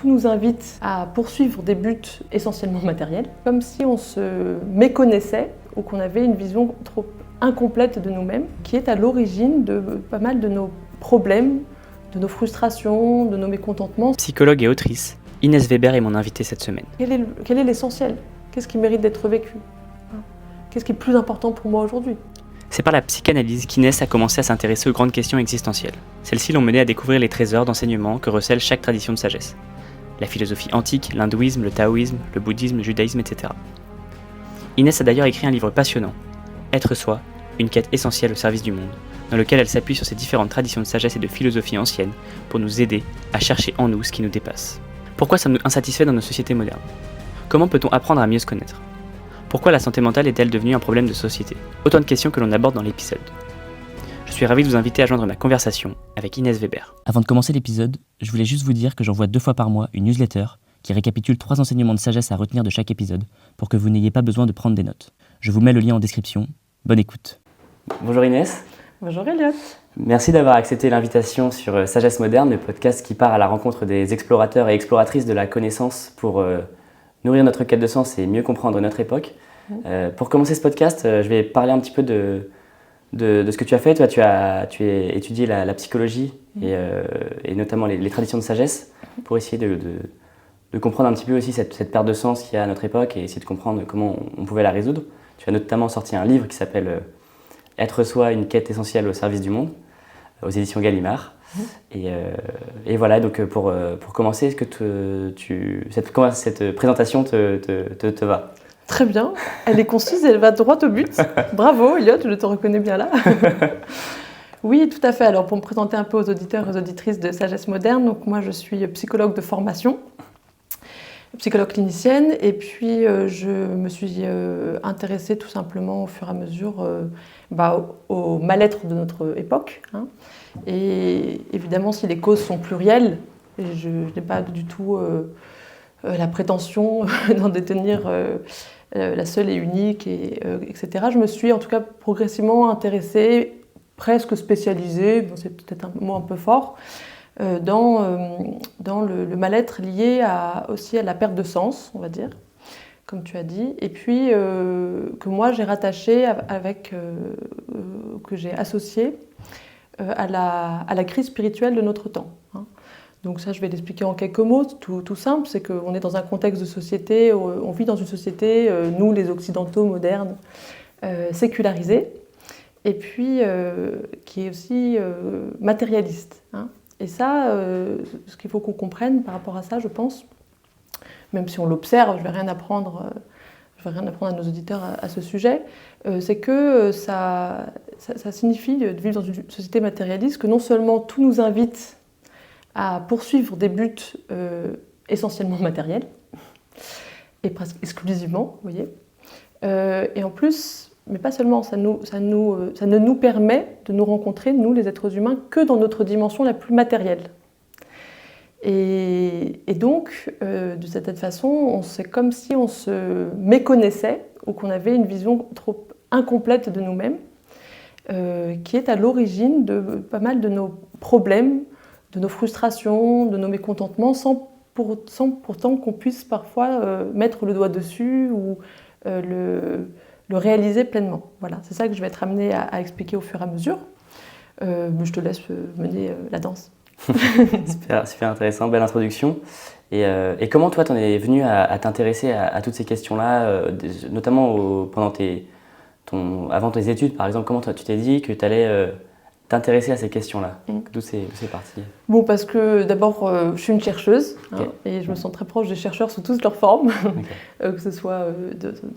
tout nous invite à poursuivre des buts essentiellement matériels, comme si on se méconnaissait ou qu'on avait une vision trop incomplète de nous-mêmes, qui est à l'origine de pas mal de nos problèmes, de nos frustrations, de nos mécontentements. Psychologue et autrice, Inès Weber est mon invitée cette semaine. Quel est l'essentiel? Qu'est-ce qui mérite d'être vécu? Qu'est-ce qui est plus important pour moi aujourd'hui? C'est par la psychanalyse qu'Inès a commencé à s'intéresser aux grandes questions existentielles. Celles-ci l'ont menée à découvrir les trésors d'enseignement que recèle chaque tradition de sagesse. La philosophie antique, l'hindouisme, le taoïsme, le bouddhisme, le judaïsme, etc. Inès a d'ailleurs écrit un livre passionnant, Être soi, une quête essentielle au service du monde, dans lequel elle s'appuie sur ces différentes traditions de sagesse et de philosophie anciennes pour nous aider à chercher en nous ce qui nous dépasse. Pourquoi sommes-nous insatisfaits dans nos sociétés modernes? Comment peut-on apprendre à mieux se connaître? Pourquoi la santé mentale est-elle devenue un problème de société? Autant de questions que l'on aborde dans l'épisode. Je suis ravi de vous inviter à joindre ma conversation avec Inès Weber. Avant de commencer l'épisode, je voulais juste vous dire que j'envoie 2 fois par mois une newsletter qui récapitule 3 enseignements de sagesse à retenir de chaque épisode pour que vous n'ayez pas besoin de prendre des notes. Je vous mets le lien en description. Bonne écoute. Bonjour Inès. Bonjour Elliot. Merci d'avoir accepté l'invitation sur Sagesse Moderne, le podcast qui part à la rencontre des explorateurs et exploratrices de la connaissance pour nourrir notre quête de sens et mieux comprendre notre époque. Pour commencer ce podcast, je vais parler un petit peu de ce que tu as fait. Toi, tu as étudié la psychologie et notamment les traditions de sagesse pour essayer de comprendre un petit peu aussi cette perte de sens qu'il y a à notre époque et essayer de comprendre comment on pouvait la résoudre. Tu as notamment sorti un livre qui s'appelle Être soi, une quête essentielle au service du monde, aux éditions Gallimard. Et voilà, donc pour commencer, est-ce que cette présentation te va? Très bien, elle est concise, elle va droit au but. Bravo Elliot, je te reconnais bien là. Oui, tout à fait. Alors pour me présenter un peu aux auditeurs et aux auditrices de Sagesse Moderne, donc moi je suis psychologue de formation, psychologue clinicienne, et puis je me suis intéressée tout simplement au fur et à mesure au mal-être de notre époque. Et évidemment, si les causes sont plurielles, et je n'ai pas du tout la prétention d'en détenir la seule et unique, etc. Je me suis en tout cas progressivement intéressée, presque spécialisée, bon, c'est peut-être un mot un peu fort, dans le mal-être lié aussi à la perte de sens, on va dire, comme tu as dit, et puis que moi j'ai rattaché que j'ai associé à la crise spirituelle de notre temps. Donc ça, je vais l'expliquer en quelques mots, tout simple, c'est qu'on est dans un contexte de société, on vit dans une société, nous les occidentaux modernes, sécularisés, et puis qui est aussi matérialiste. Et ça, ce qu'il faut qu'on comprenne par rapport à ça, je pense, même si on l'observe, je ne vais rien apprendre à nos auditeurs à ce sujet, c'est que ça signifie de vivre dans une société matérialiste, que non seulement tout nous invite à poursuivre des buts essentiellement matériels, et presque exclusivement, vous voyez. Et en plus, mais pas seulement, ça ne nous permet de nous rencontrer, nous les êtres humains, que dans notre dimension la plus matérielle. Et donc, de cette façon, c'est comme si on se méconnaissait ou qu'on avait une vision trop incomplète de nous-mêmes, qui est à l'origine de pas mal de nos problèmes, de nos frustrations, de nos mécontentements, sans pourtant qu'on puisse parfois mettre le doigt dessus ou le réaliser pleinement. Voilà, c'est ça que je vais être amenée à expliquer au fur et à mesure. Mais je te laisse mener la danse. Super intéressant, belle introduction. Et comment toi, t'en es venu à t'intéresser à toutes ces questions-là, notamment avant tes études, par exemple, comment toi, tu t'es dit que tu allais t'intéresser à ces questions-là? D'où c'est parti? Bon, parce que d'abord, je suis une chercheuse, et je me sens très proche des chercheurs sous toutes leurs formes, que ce soit,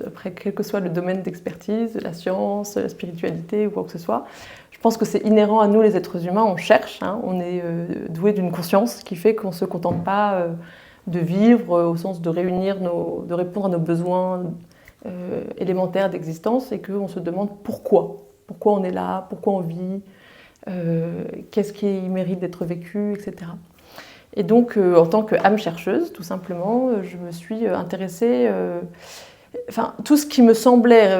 après, quel que soit le domaine d'expertise, la science, la spiritualité ou quoi que ce soit. Je pense que c'est inhérent à nous les êtres humains, on cherche, on est doué d'une conscience qui fait qu'on ne se contente pas de vivre au sens de de répondre à nos besoins élémentaires d'existence, et qu'on se demande pourquoi on est là, pourquoi on vit, qu'est-ce qui mérite d'être vécu, etc. Et donc, en tant qu'âme chercheuse, tout simplement, je me suis intéressée, tout ce qui me semblait,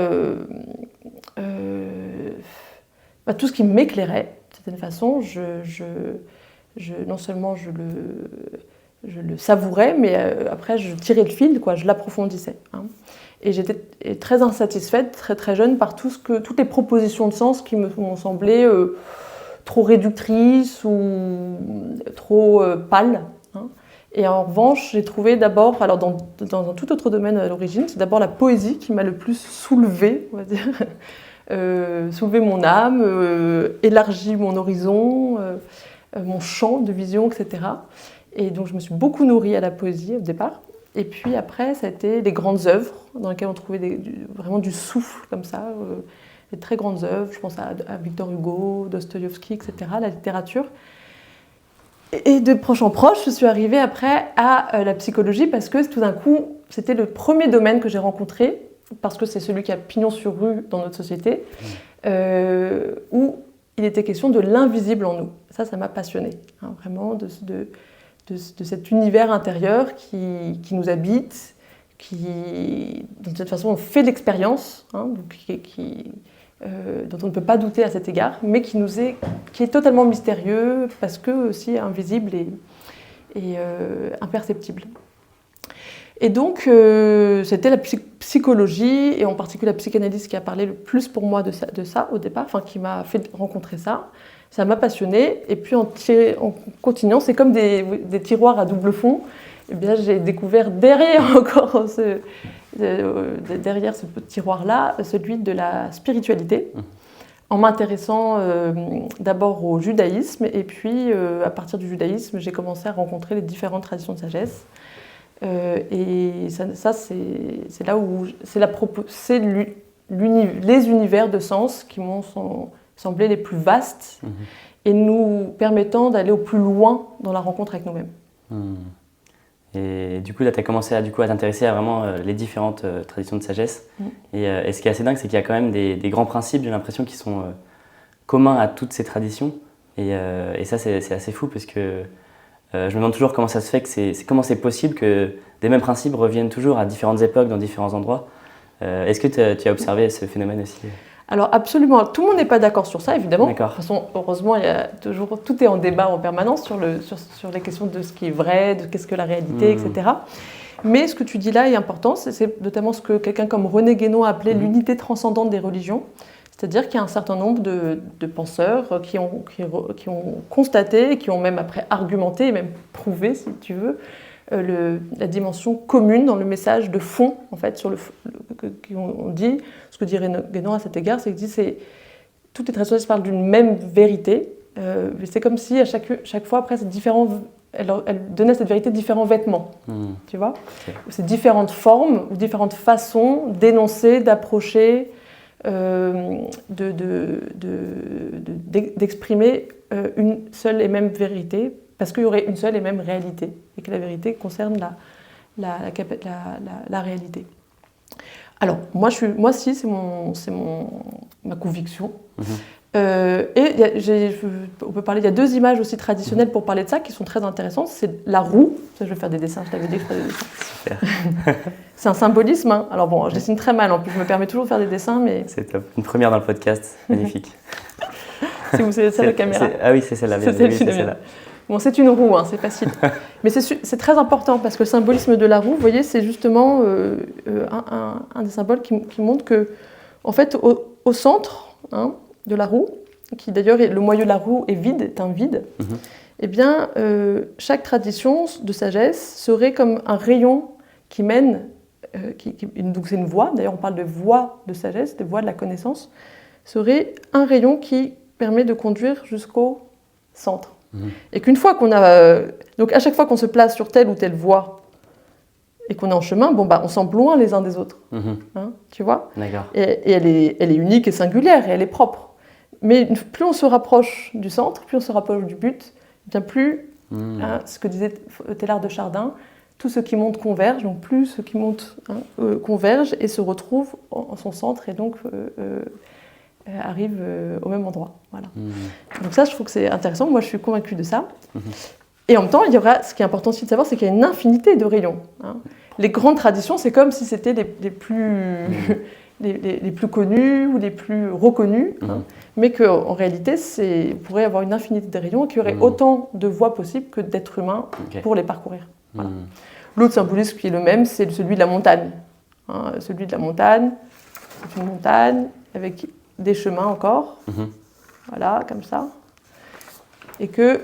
tout ce qui m'éclairait, d'une certaine façon, non seulement je le savourais, mais après je tirais le fil, quoi, je l'approfondissais. Hein. Et j'étais très insatisfaite, très très jeune, par toutes les propositions de sens qui m'ont semblé trop réductrices ou trop pâles. Hein. Et en revanche, j'ai trouvé d'abord, alors dans un tout autre domaine à l'origine, c'est d'abord la poésie qui m'a le plus soulevée, on va dire. Soulever mon âme, élargi mon horizon, mon champ de vision, etc. Et donc je me suis beaucoup nourrie à la poésie au départ. Et puis après, ça a été les grandes œuvres dans lesquelles on trouvait vraiment du souffle comme ça, des très grandes œuvres. Je pense à Victor Hugo, Dostoïevski, etc., la littérature. Et de proche en proche, je suis arrivée après à la psychologie parce que tout d'un coup, c'était le premier domaine que j'ai rencontré, parce que c'est celui qui a pignon sur rue dans notre société, où il était question de l'invisible en nous. Ça m'a passionnée, hein, vraiment, de cet univers intérieur qui nous habite, de cette façon, on fait l'expérience, hein, dont on ne peut pas douter à cet égard, mais qui est totalement mystérieux, parce que aussi invisible et imperceptible. Et donc, c'était la psychologie, et en particulier la psychanalyse qui a parlé le plus pour moi de ça au départ, enfin qui m'a fait rencontrer ça. Ça m'a passionnée, et puis en continuant, c'est comme des tiroirs à double fond. Eh bien, j'ai découvert derrière derrière ce tiroir-là, celui de la spiritualité, en m'intéressant d'abord au judaïsme, et puis à partir du judaïsme, j'ai commencé à rencontrer les différentes traditions de sagesse. Et ça c'est là où c'est les univers de sens qui m'ont semblé les plus vastes et nous permettant d'aller au plus loin dans la rencontre avec nous-mêmes. Et du coup, là, tu as commencé à t'intéresser à vraiment les différentes traditions de sagesse. Et ce qui est assez dingue, c'est qu'il y a quand même des grands principes, j'ai l'impression, qui sont communs à toutes ces traditions. Et ça, c'est assez fou parce que je me demande toujours comment ça se fait, comment c'est possible que des mêmes principes reviennent toujours à différentes époques, dans différents endroits. Est-ce que tu as observé ce phénomène aussi ? Alors absolument, tout le monde n'est pas d'accord sur ça, évidemment. D'accord. De toute façon, heureusement, tout est en débat en permanence sur les questions de ce qui est vrai, de qu'est-ce que la réalité, etc. Mais ce que tu dis là est important, c'est notamment ce que quelqu'un comme René Guénon a appelé l'unité transcendante des religions. C'est-à-dire qu'il y a un certain nombre de penseurs qui ont constaté, qui ont même après argumenté, et même prouvé, si tu veux, la dimension commune dans le message de fond, en fait, on dit, ce que dit Guénon à cet égard, c'est qu'il dit toutes les traditions parlent d'une même vérité, mais c'est comme si à chaque fois, après, elle donnait à cette vérité différents vêtements, tu vois, c'est différentes formes ou différentes façons d'énoncer, d'approcher, d'exprimer une seule et même vérité, parce qu'il y aurait une seule et même réalité, et que la vérité concerne la réalité. Alors, moi si, c'est ma conviction. Et on peut parler, il y a deux images aussi traditionnelles pour parler de ça qui sont très intéressantes. C'est la roue, ça je vais faire des dessins, je t'avais dit que je ferais des dessins. Super. C'est un symbolisme, hein. Alors bon, je dessine très mal, en plus je me permets toujours de faire des dessins, mais... C'est top, une première dans le podcast, magnifique. C'est ça la caméra. Ah oui, c'est celle-là. C'est celle-là. Bon, c'est une roue, hein, c'est facile. Mais c'est très important parce que le symbolisme de la roue, vous voyez, c'est justement un des symboles qui montre que, en fait, au centre de la roue, qui d'ailleurs, le moyeu de la roue est un vide, eh bien, chaque tradition de sagesse serait comme un rayon qui mène, donc c'est une voie, d'ailleurs on parle de voie de sagesse, de voie de la connaissance, serait un rayon qui permet de conduire jusqu'au centre. Et qu'une fois qu'on a... donc à chaque fois qu'on se place sur telle ou telle voie et qu'on est en chemin, on semble loin les uns des autres. Tu vois ? D'accord. Et elle est unique et singulière et elle est propre. Mais plus on se rapproche du centre, plus on se rapproche du but, bien plus, ce que disait Teilhard de Chardin, tout ce qui monte converge, donc plus ce qui monte converge et se retrouve en son centre et donc arrive au même endroit. Voilà. Donc ça, je trouve que c'est intéressant. Moi, je suis convaincue de ça. Et en même temps, ce qui est important aussi de savoir, c'est qu'il y a une infinité de rayons. Les grandes traditions, c'est comme si c'était les plus les plus connus ou les plus reconnus, hein, mais qu'en réalité, on pourrait avoir une infinité de rayons et qu'il y aurait autant de voies possibles que d'êtres humains pour les parcourir. Voilà. L'autre symbolisme qui est le même, c'est celui de la montagne. Hein, celui de la montagne, c'est une montagne avec des chemins encore, voilà, comme ça. Et que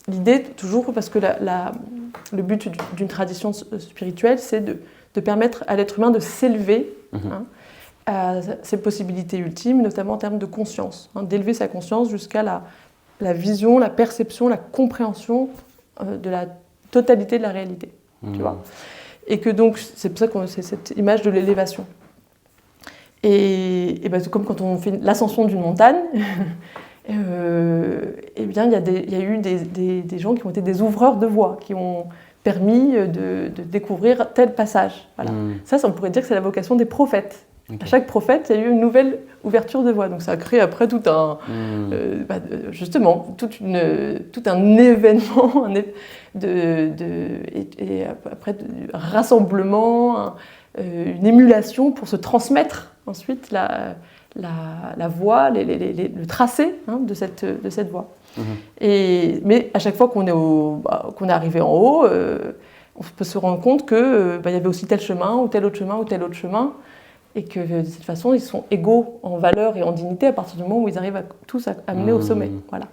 l'idée, toujours, parce que le but d'une tradition spirituelle, c'est de permettre à l'être humain de s'élever hein, à ses possibilités ultimes, notamment en termes de conscience, hein, d'élever sa conscience jusqu'à la vision, la perception, la compréhension de la totalité de la réalité. Tu vois ? Et que donc, c'est pour ça que c'est cette image de l'élévation. Et ben, c'est comme quand on fait l'ascension d'une montagne, eh bien, il y a eu des gens qui ont été des ouvreurs de voies, qui ont permis de découvrir tel passage. Voilà. Ça, on pourrait dire que c'est la vocation des prophètes. À chaque prophète, il y a eu une nouvelle ouverture de voie. Donc ça a créé après tout un, justement, tout un événement et après un rassemblement, une émulation pour se transmettre ensuite la voie, le tracé hein, de cette voie. Mais à chaque fois qu'on est arrivé en haut, on peut se rendre compte qu'il y avait aussi tel chemin ou tel autre chemin ou tel autre chemin. Et que de cette façon, ils sont égaux en valeur et en dignité à partir du moment où ils arrivent tous à amener au sommet. Voilà.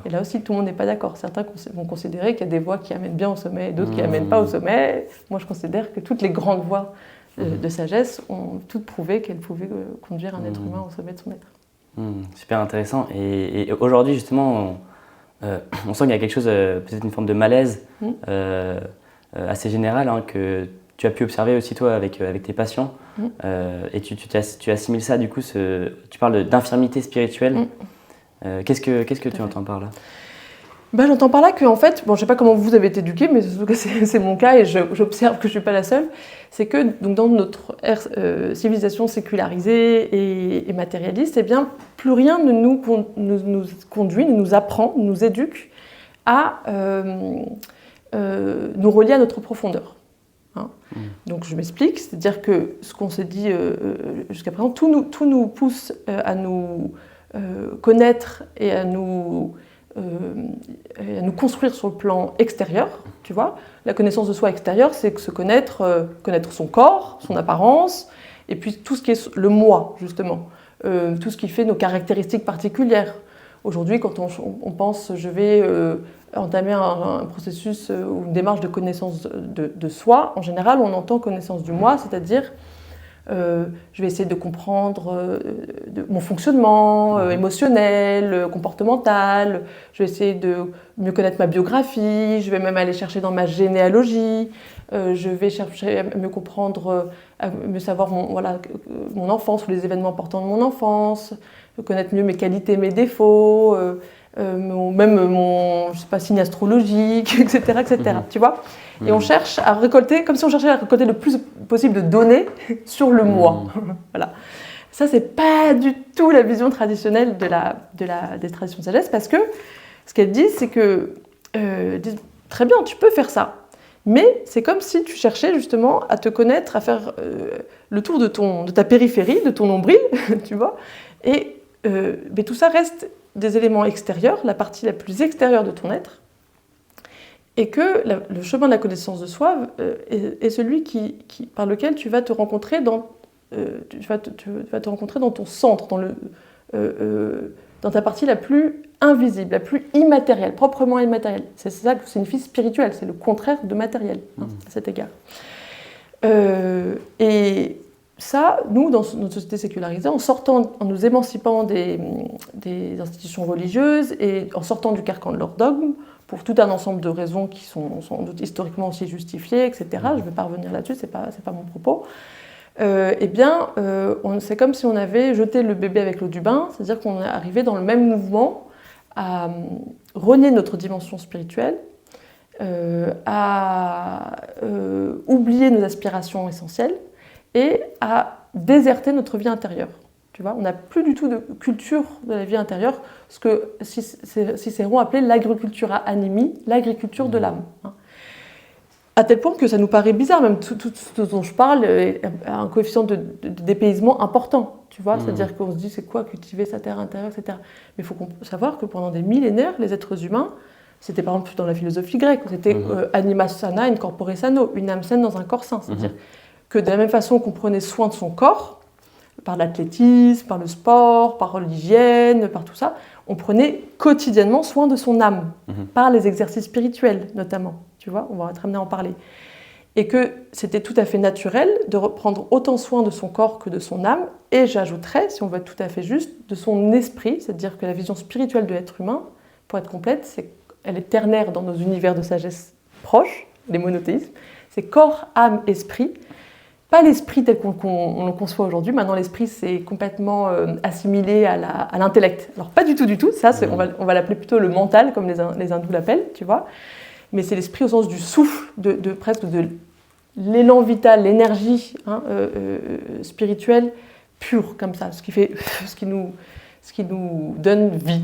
Et là aussi, tout le monde n'est pas d'accord. Certains vont considérer qu'il y a des voies qui amènent bien au sommet et d'autres qui n'amènent pas au sommet. Moi, je considère que toutes les grandes voies de sagesse ont toutes prouvé qu'elles pouvaient conduire un être humain au sommet de son être. Super intéressant. Et aujourd'hui, justement, on sent qu'il y a quelque chose, peut-être une forme de malaise assez générale hein, que tu as pu observer aussi toi avec tes patients. Et tu assimiles ça, du coup, tu parles d'infirmité spirituelle. Qu'est-ce que tu entends par là ? J'entends par là que, en fait, je ne sais pas comment vous avez été éduqués, mais en tout cas, c'est mon cas et j'observe que je ne suis pas la seule. C'est que donc, dans notre civilisation sécularisée et matérialiste, eh bien, plus rien ne nous conduit, ne nous apprend, ne nous éduque à nous relier à notre profondeur. Hein. Donc je m'explique, c'est-à-dire que ce qu'on s'est dit jusqu'à présent, tout nous pousse à nous connaître et à nous construire sur le plan extérieur, tu vois. La connaissance de soi extérieure, c'est se connaître son corps, son apparence, et puis tout ce qui est le moi, justement, tout ce qui fait nos caractéristiques particulières. Aujourd'hui, quand on pense, je vais entamer un processus ou une démarche de connaissance de soi, en général, on entend connaissance du moi, c'est-à-dire je vais essayer de comprendre mon fonctionnement émotionnel, comportemental, je vais essayer de mieux connaître ma biographie, je vais même aller chercher dans ma généalogie, je vais chercher à mieux comprendre, à mieux savoir mon enfance ou les événements importants de mon enfance, connaître mieux mes qualités, mes défauts, même mon signe astrologique, etc. Tu vois ? Et on cherche à récolter, comme si on cherchait à récolter le plus possible de données sur le moi. Voilà. Ça, c'est pas du tout la vision traditionnelle des traditions de sagesse, parce que ce qu'elles disent, c'est que disent, très bien, tu peux faire ça, mais c'est comme si tu cherchais justement à te connaître, à faire le tour de ta périphérie, de ton nombril, tu vois, et mais tout ça reste des éléments extérieurs, la partie la plus extérieure de ton être, et que le chemin de la connaissance de soi est celui par lequel tu vas te rencontrer dans ton centre, dans ta partie la plus invisible, la plus immatérielle, proprement immatérielle. C'est ça que signifie spirituel, c'est le contraire de matériel, à cet égard. Et ça, nous, dans notre société sécularisée, en nous émancipant des institutions religieuses et en sortant du carcan de leurs dogmes, pour tout un ensemble de raisons qui sont sans doute historiquement aussi justifiées, etc. Je ne vais pas revenir là-dessus, c'est pas mon propos. C'est comme si on avait jeté le bébé avec l'eau du bain, c'est-à-dire qu'on est arrivé dans le même mouvement à renier notre dimension spirituelle, à oublier nos aspirations essentielles et à déserter notre vie intérieure. Tu vois, on n'a plus du tout de culture de la vie intérieure, ce que Cicéron appelait l'agricultura animi, l'agriculture de l'âme. À tel point que ça nous paraît bizarre, même tout ce dont je parle a un coefficient de dépaysement important, tu vois, c'est-à-dire qu'on se dit c'est quoi cultiver sa terre intérieure, etc. Mais il faut savoir que pendant des millénaires, les êtres humains, c'était par exemple dans la philosophie grecque, c'était anima sana in corpore sano, une âme saine dans un corps sain, c'est-à-dire que de la même façon qu'on prenait soin de son corps, par l'athlétisme, par le sport, par l'hygiène, par tout ça, on prenait quotidiennement soin de son âme, par les exercices spirituels notamment. Tu vois, on va être amené à en parler. Et que c'était tout à fait naturel de reprendre autant soin de son corps que de son âme, et j'ajouterais, si on veut être tout à fait juste, de son esprit, c'est-à-dire que la vision spirituelle de l'être humain, pour être complète, elle est ternaire dans nos univers de sagesse proches, les monothéismes, c'est corps, âme, esprit, pas l'esprit tel qu'on le conçoit aujourd'hui. Maintenant, l'esprit, c'est complètement assimilé à l'intellect. Alors, pas du tout, ça, on va l'appeler plutôt le mental, comme les hindous l'appellent, tu vois. Mais c'est l'esprit au sens du souffle, presque de l'élan vital, l'énergie spirituelle pure, comme ça, ce qui nous donne vie.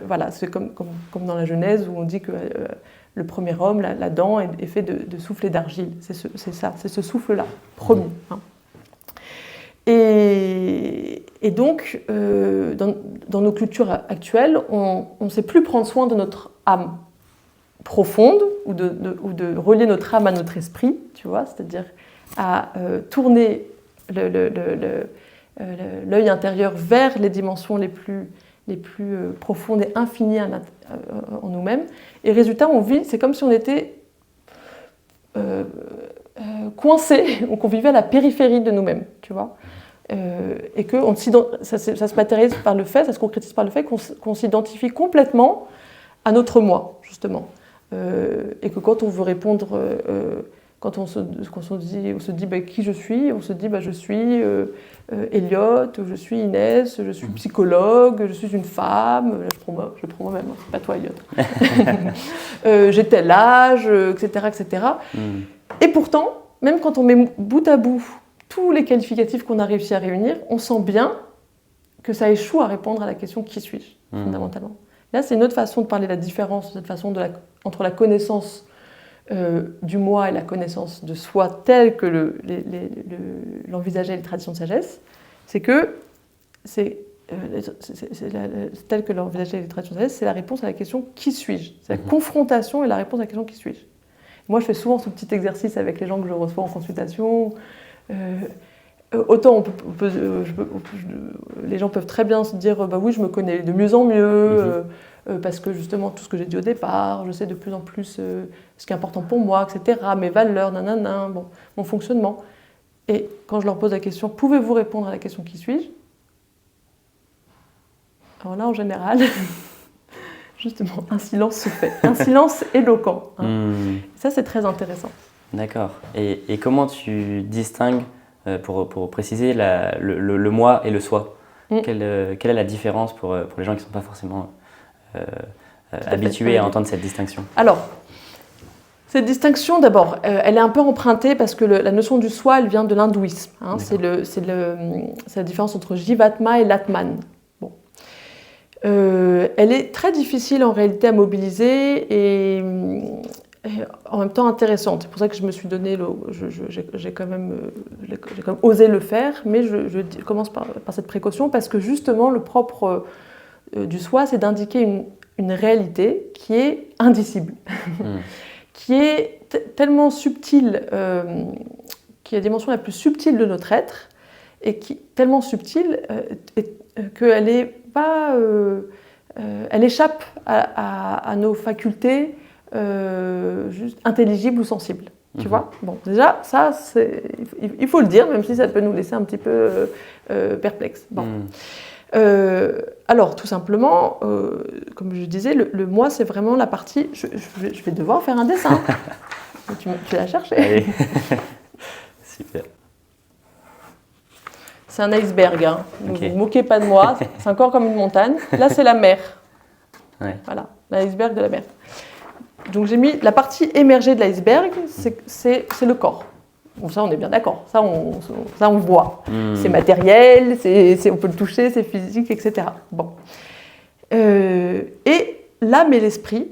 Voilà, c'est comme dans la Genèse où on dit que le premier homme, l'Adam, est fait de souffle et d'argile. C'est ce souffle-là, premier. Et donc, dans nos cultures actuelles, on ne sait plus prendre soin de notre âme profonde ou de relier notre âme à notre esprit, tu vois, c'est-à-dire à tourner l'œil intérieur vers les dimensions les plus profondes et infinies en nous-mêmes. Et résultat, on vit, c'est comme si on était coincé, qu'on vivait à la périphérie de nous-mêmes, tu vois. Et que ça se matérialise par le fait, ça se concrétise par le fait qu'on s'identifie complètement à notre moi, justement. Et que quand on veut répondre, quand on se dit qui je suis, on se dit je suis Elliot, je suis Inès, je suis psychologue, je suis une femme, je prends moi-même, c'est pas toi Elliot. J'ai tel âge, etc. etc. Et pourtant, même quand on met bout à bout tous les qualificatifs qu'on a réussi à réunir, on sent bien que ça échoue à répondre à la question qui suis-je, fondamentalement. Là, c'est une autre façon de parler de la différence, cette façon entre la connaissance du moi et la connaissance de soi telle que l'envisageaient les traditions de sagesse, c'est que telle que l'envisageaient les traditions de sagesse, c'est la réponse à la question « qui suis-je » C'est la confrontation et la réponse à la question « qui suis-je » Moi, je fais souvent ce petit exercice avec les gens que je reçois en consultation. Autant les gens peuvent très bien se dire oui, je me connais de mieux en mieux, parce que justement tout ce que j'ai dit au départ, je sais de plus en plus ce qui est important pour moi, etc., mes valeurs, mon fonctionnement. Et quand je leur pose la question, pouvez-vous répondre à la question qui suis-je? Alors là, en général, justement, un silence se fait, un silence éloquent. Ça, c'est très intéressant. D'accord. Et comment tu distingues, pour préciser, le moi et le soi? Quelle est la différence pour les gens qui ne sont pas forcément habitués à entendre cette distinction? Alors, cette distinction, d'abord, elle est un peu empruntée parce que la notion du soi, elle vient de l'hindouisme. C'est la différence entre Jivatma et l'Atman. Bon. Elle est très difficile en réalité à mobiliser et en même temps intéressante. C'est pour ça que je me suis donné, j'ai quand même osé le faire, mais je commence par cette précaution parce que justement le propre du soi, c'est d'indiquer une réalité qui est indicible, qui est tellement subtile, qui est la dimension la plus subtile de notre être, et qui est tellement subtile qu'elle elle échappe à nos facultés juste intelligibles ou sensibles. Tu vois ? Bon, déjà, ça, il faut le dire, même si ça peut nous laisser un petit peu perplexes. Bon. Alors, tout simplement, comme je disais, le moi, c'est vraiment la partie... Je vais devoir faire un dessin. Tu l'as cherché. Allez. Super. C'est un iceberg. Hein. Donc, Okay. vous ne vous moquez pas de moi. C'est encore comme une montagne. Là, c'est la mer. Ouais. Voilà, l'iceberg de la mer. Donc, j'ai mis la partie émergée de l'iceberg, c'est le corps. Bon, ça, on est bien d'accord. Ça, on voit. C'est matériel, on peut le toucher, c'est physique, etc. Bon. Et l'âme et l'esprit,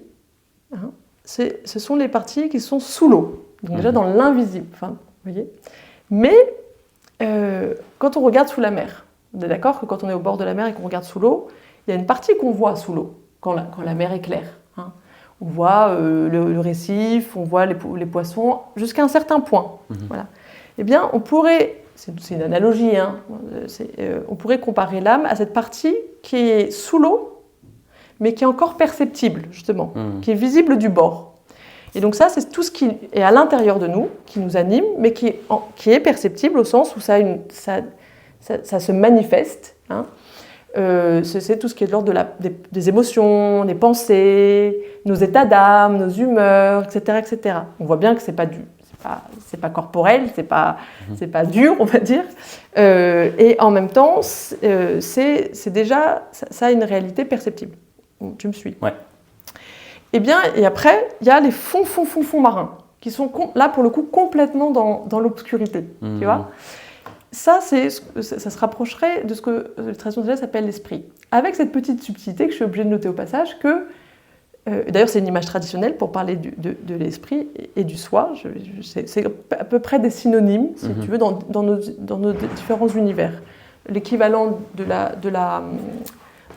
hein, ce sont les parties qui sont sous l'eau. Donc déjà dans l'invisible, enfin, vous voyez. Mais quand on regarde sous la mer, on est d'accord que quand on est au bord de la mer et qu'on regarde sous l'eau, il y a une partie qu'on voit sous l'eau, quand la mer est claire. Hein. On voit le récif, on voit les poissons, jusqu'à un certain point. Voilà. Eh bien, on pourrait, c'est une analogie, hein, on pourrait comparer l'âme à cette partie qui est sous l'eau, mais qui est encore perceptible, justement, qui est visible du bord. Et donc ça, c'est tout ce qui est à l'intérieur de nous, qui nous anime, mais qui est perceptible au sens où ça se manifeste. Hein. C'est tout ce qui est de l'ordre des émotions, des pensées, nos états d'âme, nos humeurs, etc., etc. On voit bien que c'est pas corporel, c'est pas dur, on va dire. Et en même temps, c'est déjà, ça a une réalité perceptible. Tu me suis? Ouais. Eh bien, et après, il y a les fonds marins, qui sont là, pour le coup, complètement dans l'obscurité, tu vois. Ça se rapprocherait de ce que le tradition de s'appelle l'esprit. Avec cette petite subtilité que je suis obligée de noter au passage, que, d'ailleurs c'est une image traditionnelle pour parler de l'esprit et du soi, c'est à peu près des synonymes, si tu veux, dans nos différents univers. L'équivalent de la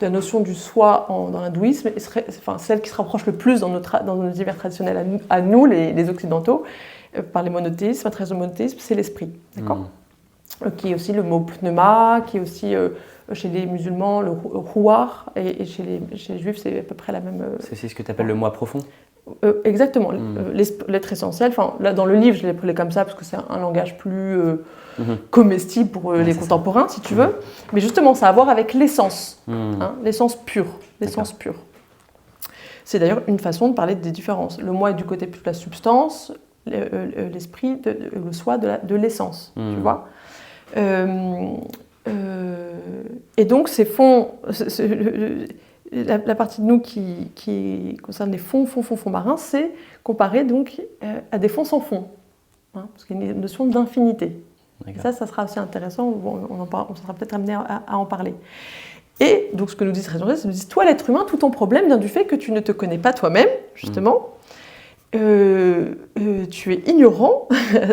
notion du soi dans l'hindouisme, celle qui se rapproche le plus dans nos univers traditionnels à nous, les occidentaux, par les monothéismes, à travers le monothéisme, c'est l'esprit, d'accord ? Qui est aussi le mot pneuma, qui est aussi chez les musulmans le rouar, et chez les juifs c'est à peu près la même... C'est ce que tu appelles le moi profond. Exactement, l'être essentiel. Enfin, là, dans le livre, je l'ai pris comme ça parce que c'est un langage plus comestible pour les contemporains, si tu veux. Mais justement, ça a à voir avec l'essence, hein, l'essence pure. L'essence pure. C'est d'ailleurs une façon de parler des différences. Le moi est du côté plus de la substance, l'esprit, le soi de l'essence, tu vois. Et donc, ces fonds... La partie de nous qui concerne les fonds marins, c'est comparé donc à des fonds sans fond, hein, parce qu'il y a une notion d'infinité. Et ça sera aussi intéressant, on sera peut-être amené à en parler. Et donc ce que nous dit Tradition, c'est nous dit, toi l'être humain, tout ton problème vient du fait que tu ne te connais pas toi-même, justement, tu es ignorant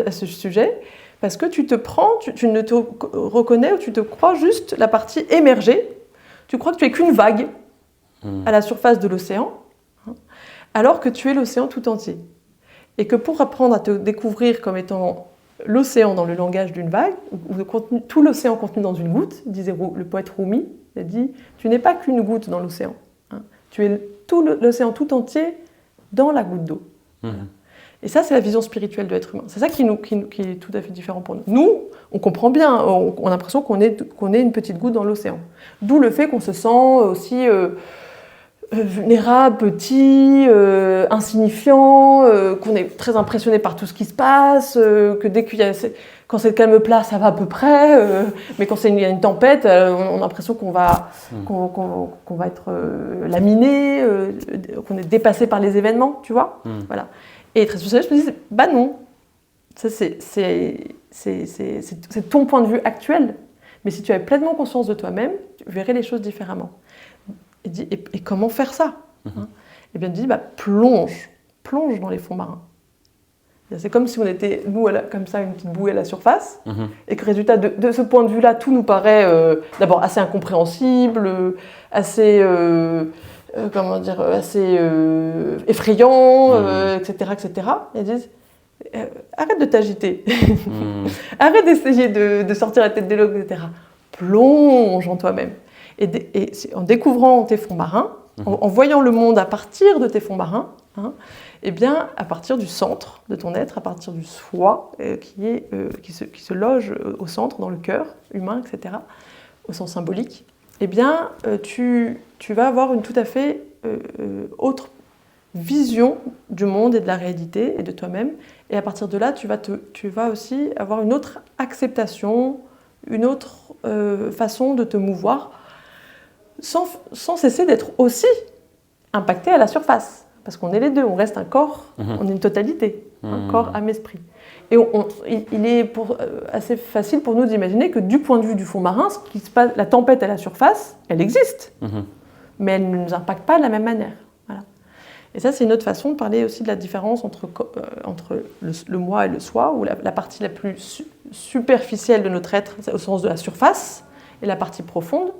à ce sujet, parce que tu ne te reconnais ou tu te crois juste la partie émergée, tu crois que tu es qu'une vague à la surface de l'océan, hein, alors que tu es l'océan tout entier. Et que pour apprendre à te découvrir comme étant l'océan dans le langage d'une vague, ou tout l'océan contenu dans une goutte, disait le poète Rumi, il a dit « Tu n'es pas qu'une goutte dans l'océan, hein, tu es l'océan tout entier dans la goutte d'eau. Et ça, c'est la vision spirituelle de l'être humain. C'est ça qui est tout à fait différent pour nous. Nous, on comprend bien, on a l'impression qu'on est une petite goutte dans l'océan. D'où le fait qu'on se sent aussi vulnérable, petit, insignifiant, qu'on est très impressionné par tout ce qui se passe, que dès quand c'est le calme plat, ça va à peu près, mais quand il y a une tempête, on a l'impression qu'on va être laminé, qu'on est dépassé par les événements, tu vois. Voilà. Et très souvent, je me dis, bah non, ça c'est ton point de vue actuel, mais si tu avais pleinement conscience de toi-même, tu verrais les choses différemment. Et comment faire ça, hein? Et bien, tu dis, plonge dans les fonds marins. C'est comme si on était, nous, comme ça, une petite bouée à la surface, et que, résultat, de ce point de vue-là, tout nous paraît d'abord assez incompréhensible, assez, assez effrayant, etc., etc. Et ils disent, arrête de t'agiter, arrête d'essayer de sortir la tête de l'eau, etc. Plonge en toi-même. Et en découvrant tes fonds marins, en voyant le monde à partir de tes fonds marins, hein, eh bien, à partir du centre de ton être, à partir du soi qui se loge au centre, dans le cœur humain, etc., au sens symbolique, eh bien, tu vas avoir une tout à fait autre vision du monde et de la réalité et de toi-même. Et à partir de là, tu vas aussi avoir une autre acceptation, une autre façon de te mouvoir, sans cesser d'être aussi impacté à la surface. Parce qu'on est les deux, on reste un corps, on est une totalité, un corps, âme, esprit. Et il est assez facile pour nous d'imaginer que du point de vue du fond marin, ce qui se passe, la tempête à la surface, elle existe, mais elle ne nous impacte pas de la même manière. Voilà. Et ça, c'est une autre façon de parler aussi de la différence entre le moi et le soi, ou la partie la plus superficielle de notre être, au sens de la surface, et la partie profonde.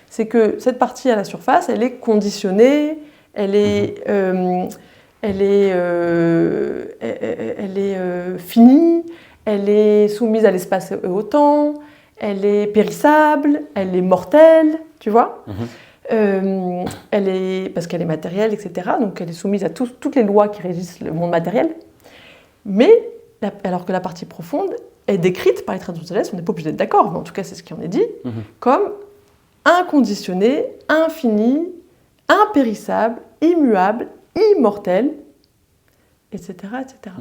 C'est que cette partie à la surface, elle est conditionnée, elle est finie, elle est soumise à l'espace et au temps, elle est périssable, elle est mortelle, tu vois. Parce qu'elle est matérielle, etc. Donc elle est soumise à toutes les lois qui régissent le monde matériel. Mais, alors que la partie profonde est décrite par les traditions célestes, on n'est pas obligé d'être d'accord, mais en tout cas c'est ce qui en est dit, comme inconditionnée, infinie, impérissable, immuable, immortel, etc., etc.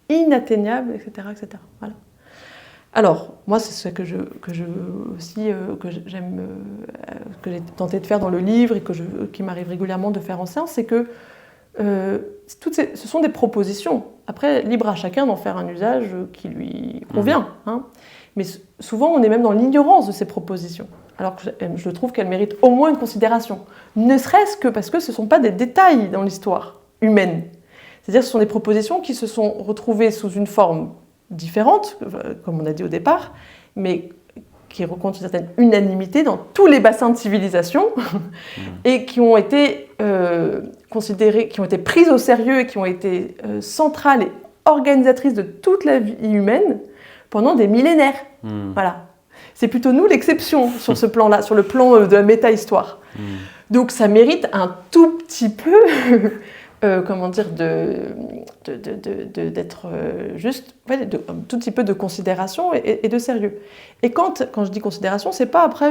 Inatteignable, etc., etc. Voilà. Alors, moi, c'est ce que j'aime, que j'ai tenté de faire dans le livre et qui m'arrive régulièrement de faire en séance, c'est que ce sont des propositions. Après, libre à chacun d'en faire un usage qui lui convient. Hein. Mais souvent, on est même dans l'ignorance de ces propositions. Alors que je trouve qu'elles méritent au moins une considération. Ne serait-ce que parce que ce ne sont pas des détails dans l'histoire humaine. C'est-à-dire que ce sont des propositions qui se sont retrouvées sous une forme différente, comme on a dit au départ, mais qui rencontrent une certaine unanimité dans tous les bassins de civilisation et qui ont été considérées, qui ont été prises au sérieux et qui ont été centrales et organisatrices de toute la vie humaine pendant des millénaires. Voilà. C'est plutôt nous l'exception sur ce plan-là, sur le plan de la méta-histoire. Donc ça mérite un tout petit peu, d'être juste, un tout petit peu de considération et de sérieux. Et quand je dis considération, c'est pas après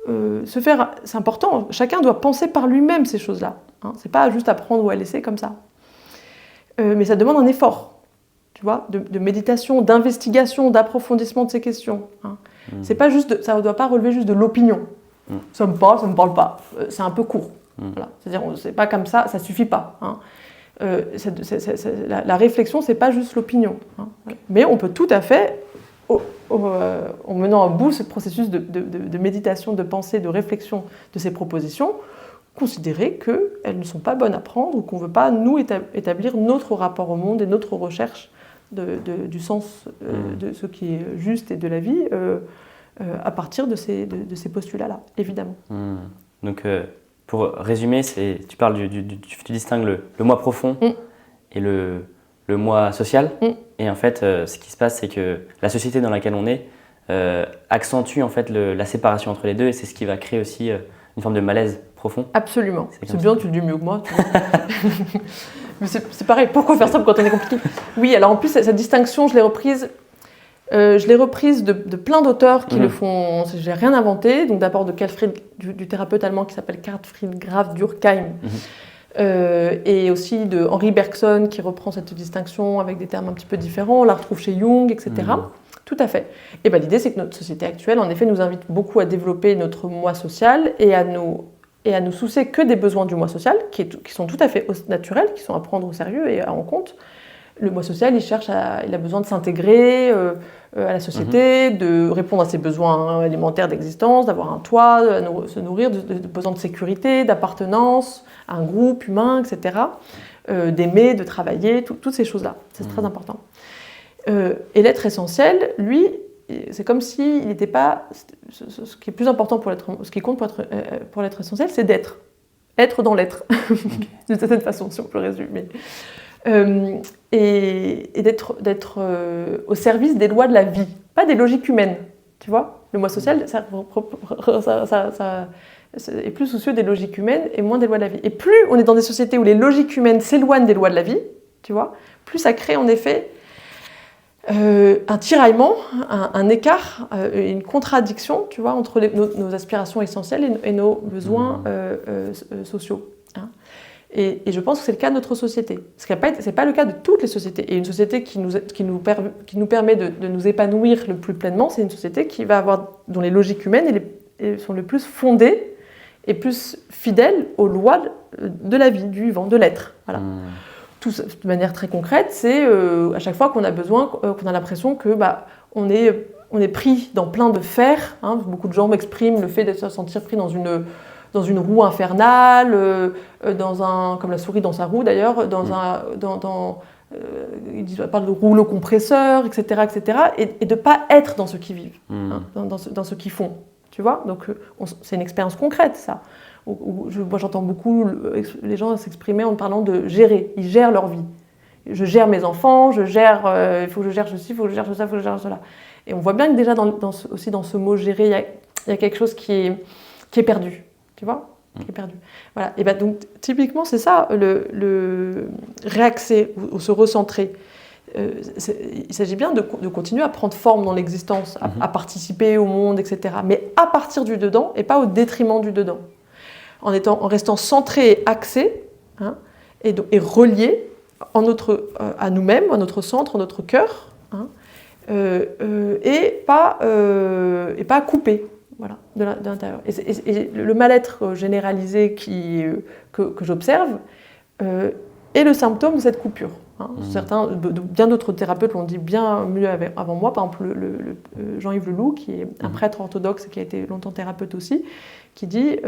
se faire, c'est important. Chacun doit penser par lui-même ces choses-là. Hein. C'est pas juste à prendre ou à laisser comme ça. Mais ça demande un effort. Tu vois, de méditation, d'investigation, d'approfondissement de ces questions. Hein. C'est pas juste, ça ne doit pas relever juste de l'opinion. Ça me parle pas. C'est un peu court. Voilà. C'est-à-dire, c'est pas comme ça suffit pas. Hein. La réflexion, c'est pas juste l'opinion. Hein. Mais on peut tout à fait, en menant à bout ce processus de méditation, de pensée, de réflexion de ces propositions, considérer qu'elles ne sont pas bonnes à prendre ou qu'on ne veut pas, nous, établir notre rapport au monde et notre recherche du sens de ce qui est juste et de la vie à partir de ces postulats-là, évidemment. Donc, pour résumer, tu parles tu distingues le moi profond et le moi social. Et en fait, ce qui se passe, c'est que la société dans laquelle on est accentue en fait la séparation entre les deux, et c'est ce qui va créer aussi une forme de malaise profond. Absolument. C'est bien, tu le dis mieux que moi. Mais c'est pareil, pourquoi faire ça quand on est compliqué? Oui, alors en plus, cette distinction, je l'ai reprise de plein d'auteurs qui le font. J'ai rien inventé. Donc d'abord de du thérapeute allemand qui s'appelle Karlfried Graf Durkheim. Et aussi de Henri Bergson qui reprend cette distinction avec des termes un petit peu différents. On la retrouve chez Jung, etc. Tout à fait. Et ben, l'idée, c'est que notre société actuelle, en effet, nous invite beaucoup à développer notre moi social et à nous soucier que des besoins du moi social, qui sont tout à fait naturels, qui sont à prendre au sérieux et en compte. Le moi social, il a besoin de s'intégrer à la société, de répondre à ses besoins élémentaires d'existence, d'avoir un toit, se nourrir, de besoins de sécurité, d'appartenance à un groupe humain, etc. D'aimer, de travailler, toutes ces choses-là. C'est très important. Et l'être essentiel, lui, c'est comme s'il n'était pas... Ce qui est plus important ce qui compte pour l'être essentiel, c'est d'être. Être dans l'être, d'une certaine façon, si on peut résumer. Et d'être au service des lois de la vie, pas des logiques humaines. Tu vois, le moi social, ça est plus soucieux des logiques humaines et moins des lois de la vie. Et plus on est dans des sociétés où les logiques humaines s'éloignent des lois de la vie, tu vois, plus ça crée en effet un tiraillement, un écart, une contradiction, tu vois, entre nos aspirations essentielles et nos besoins sociaux. Hein. Et je pense que c'est le cas de notre société. Ce n'est pas le cas de toutes les sociétés. Et une société qui nous permet de nous épanouir le plus pleinement, c'est une société dont les logiques humaines sont les plus fondées et plus fidèles aux lois de la vie, du vivant, de l'être. Voilà. Tout ça, de manière très concrète, c'est à chaque fois qu'on a besoin, qu'on a l'impression que on est pris dans plein de fers. Hein. Beaucoup de gens m'expriment le fait de se sentir pris dans dans une roue infernale, comme la souris dans sa roue d'ailleurs, ils parlent de rouleau compresseur, etc., etc., et de ne pas être dans ce qu'ils vivent, dans ce qu'ils font. Tu vois, donc c'est une expérience concrète, ça. Moi, j'entends beaucoup les gens s'exprimer en parlant de gérer. Ils gèrent leur vie. Je gère mes enfants, il faut que je gère ceci, il faut que je gère ça, il faut que je gère cela. Et on voit bien que déjà, aussi dans ce mot gérer, il y a quelque chose qui est perdu. Tu vois, qui est perdu. Voilà. Et ben, donc, typiquement, c'est ça, le réaxer ou se recentrer. Il s'agit bien de continuer à prendre forme dans l'existence, à participer au monde, etc. Mais à partir du dedans et pas au détriment du dedans. En restant centré et axé, hein, et relié à nous-mêmes, à notre centre, à notre cœur, hein, et pas coupé, voilà, de l'intérieur. Et le mal-être généralisé que j'observe est le symptôme de cette coupure. Hein. Bien d'autres thérapeutes l'ont dit bien mieux avant moi. Par exemple, Jean-Yves Leloup, qui est un prêtre orthodoxe et qui a été longtemps thérapeute aussi, qui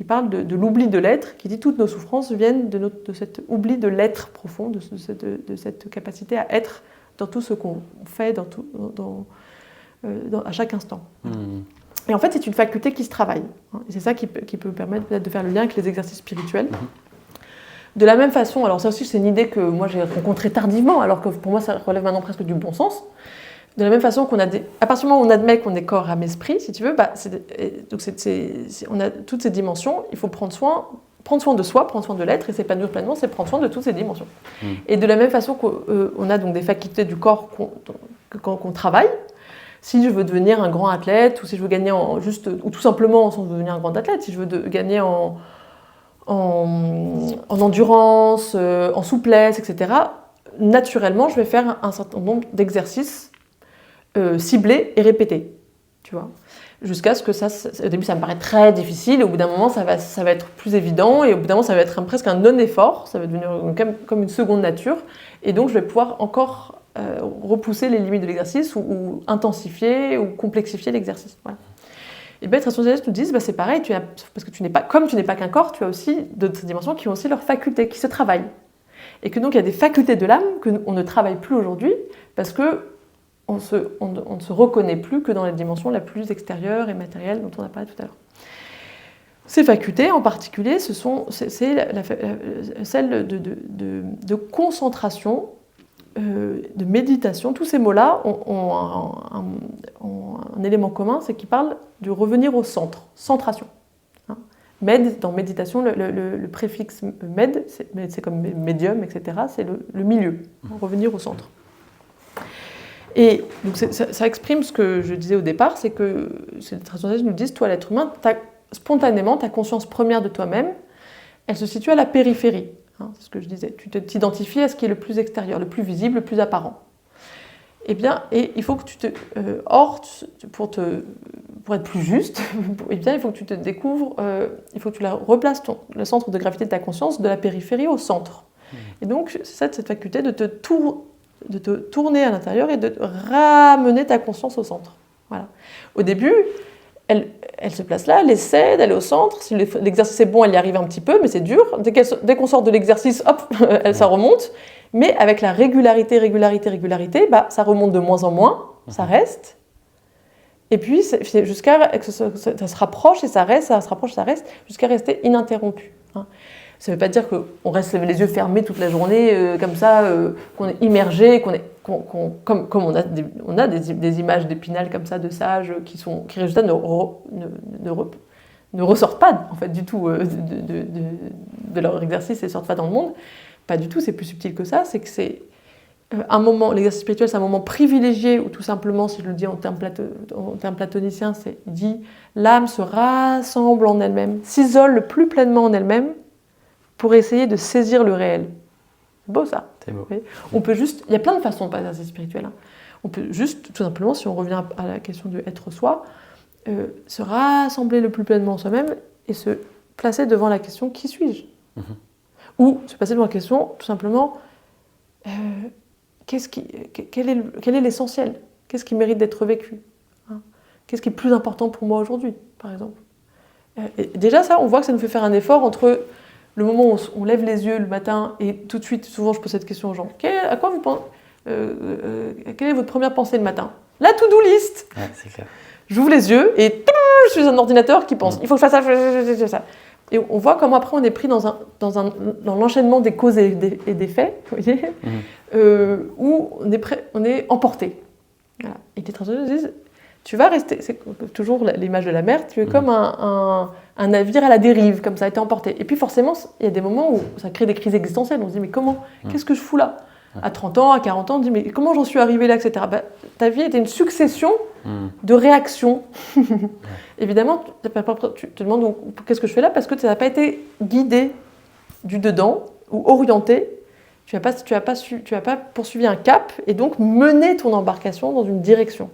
parle de l'oubli de l'être, qui dit toutes nos souffrances viennent de cet oubli de l'être profond, de cette capacité à être dans tout ce qu'on fait, à chaque instant. Et en fait, c'est une faculté qui se travaille. Hein, et c'est ça qui peut permettre peut-être de faire le lien avec les exercices spirituels. De la même façon, alors ça aussi c'est une idée que moi j'ai rencontrée tardivement, alors que pour moi ça relève maintenant presque du bon sens. De la même façon à partir du moment où on admet qu'on est corps, âme, esprit, si tu veux, on a toutes ces dimensions, il faut prendre soin de soi, prendre soin de l'être, et s'épanouir pleinement, c'est prendre soin de toutes ces dimensions. Et de la même façon qu'on a donc des facultés du corps qu'on travaille, si je veux devenir un grand athlète, ou si je veux gagner ou tout simplement sans devenir un grand athlète, si je veux gagner en endurance, en souplesse, etc., naturellement, je vais faire un certain nombre d'exercices ciblés et répétés, tu vois, jusqu'à ce que au début, ça me paraît très difficile, et au bout d'un moment, ça va être plus évident, et au bout d'un moment, ça va être presque un non-effort, ça va devenir comme une seconde nature, et donc je vais pouvoir encore repousser les limites de l'exercice, ou intensifier, ou complexifier l'exercice. Voilà. Et bien, les transcendentalistes nous disent, c'est pareil, parce que comme tu n'es pas qu'un corps, tu as aussi d'autres dimensions qui ont aussi leurs facultés, qui se travaillent. Et que donc il y a des facultés de l'âme qu'on ne travaille plus aujourd'hui, parce qu'on ne se reconnaît plus que dans les dimensions la plus extérieure et matérielle dont on a parlé tout à l'heure. Ces facultés, en particulier, c'est celle de concentration, de méditation. Tous ces mots-là ont un élément commun, c'est qu'ils parlent du revenir au centre, centration. Hein. Med, dans méditation, le préfixe med, c'est comme médium, etc., c'est le milieu, revenir au centre. Et donc ça exprime ce que je disais au départ, c'est que ces transcendentalistes nous disent, toi l'être humain, spontanément, ta conscience première de toi-même, elle se situe à la périphérie. Hein, c'est ce que je disais. Tu t'identifies à ce qui est le plus extérieur, le plus visible, le plus apparent. Eh bien, et il faut que tu te... pour être plus juste, eh bien, il faut que tu te découvres, il faut que tu replaces le centre de gravité de ta conscience de la périphérie au centre. Et donc, c'est cette faculté de te tourner à l'intérieur et de ramener ta conscience au centre. Voilà. Au début, elle se place là, elle essaie d'aller au centre. Si l'exercice est bon, elle y arrive un petit peu, mais c'est dur. Dès qu'on sort de l'exercice, hop, ça remonte. Mais avec la régularité, ça remonte de moins en moins, ça reste. Et puis, jusqu'à que ça se rapproche et ça reste, ça se rapproche, ça reste, jusqu'à rester ininterrompu. Hein. Ça ne veut pas dire qu'on reste les yeux fermés toute la journée, comme ça, qu'on est immergé, comme on a des images d'Épinal comme ça, de sages, qui résultat ne ressortent pas en fait, du tout de leur exercice et ne sortent pas dans le monde. Pas du tout, c'est plus subtil que ça. C'est que c'est un moment, l'exercice spirituel, c'est un moment privilégié où tout simplement, si je le dis en termes platoniciens, c'est dit l'âme se rassemble en elle-même, s'isole le plus pleinement en elle-même pour essayer de saisir le réel. C'est beau ça. C'est beau. On peut juste, il y a plein de façons de faire l'exercice spirituel. Hein. On peut juste, tout simplement, si on revient à la question de être soi, se rassembler le plus pleinement en soi-même et se placer devant la question qui suis-je ? Ou se passer devant la question, tout simplement, quel est l'essentiel ? Qu'est-ce qui mérite d'être vécu ? Hein ? Qu'est-ce qui est plus important pour moi aujourd'hui, par exemple ? Et déjà ça, on voit que ça nous fait faire un effort entre le moment où on lève les yeux le matin et tout de suite, souvent je pose cette question aux gens, à quoi vous pensez, quelle est votre première pensée le matin? La to-do list. Ouais, c'est clair. J'ouvre les yeux et je suis un ordinateur qui pense, il faut que je fasse ça, je fasse ça. Et on voit comment après on est pris dans l'enchaînement des causes et des faits, vous voyez, où on est emporté. Voilà. Et les traducteurs disent, tu vas rester, c'est toujours l'image de la mer, tu es comme un navire à la dérive, comme ça a été emporté. Et puis forcément, il y a des moments où ça crée des crises existentielles, on se dit, mais comment, qu'est-ce que je fous là? À 30 ans, à 40 ans, on se dit, mais comment j'en suis arrivé là, etc. Ta vie était une succession de réactions. Évidemment, tu te demandes qu'est-ce que je fais là, parce que tu n'as pas été guidé du dedans ou orienté. Tu n'as pas poursuivi un cap et donc mené ton embarcation dans une direction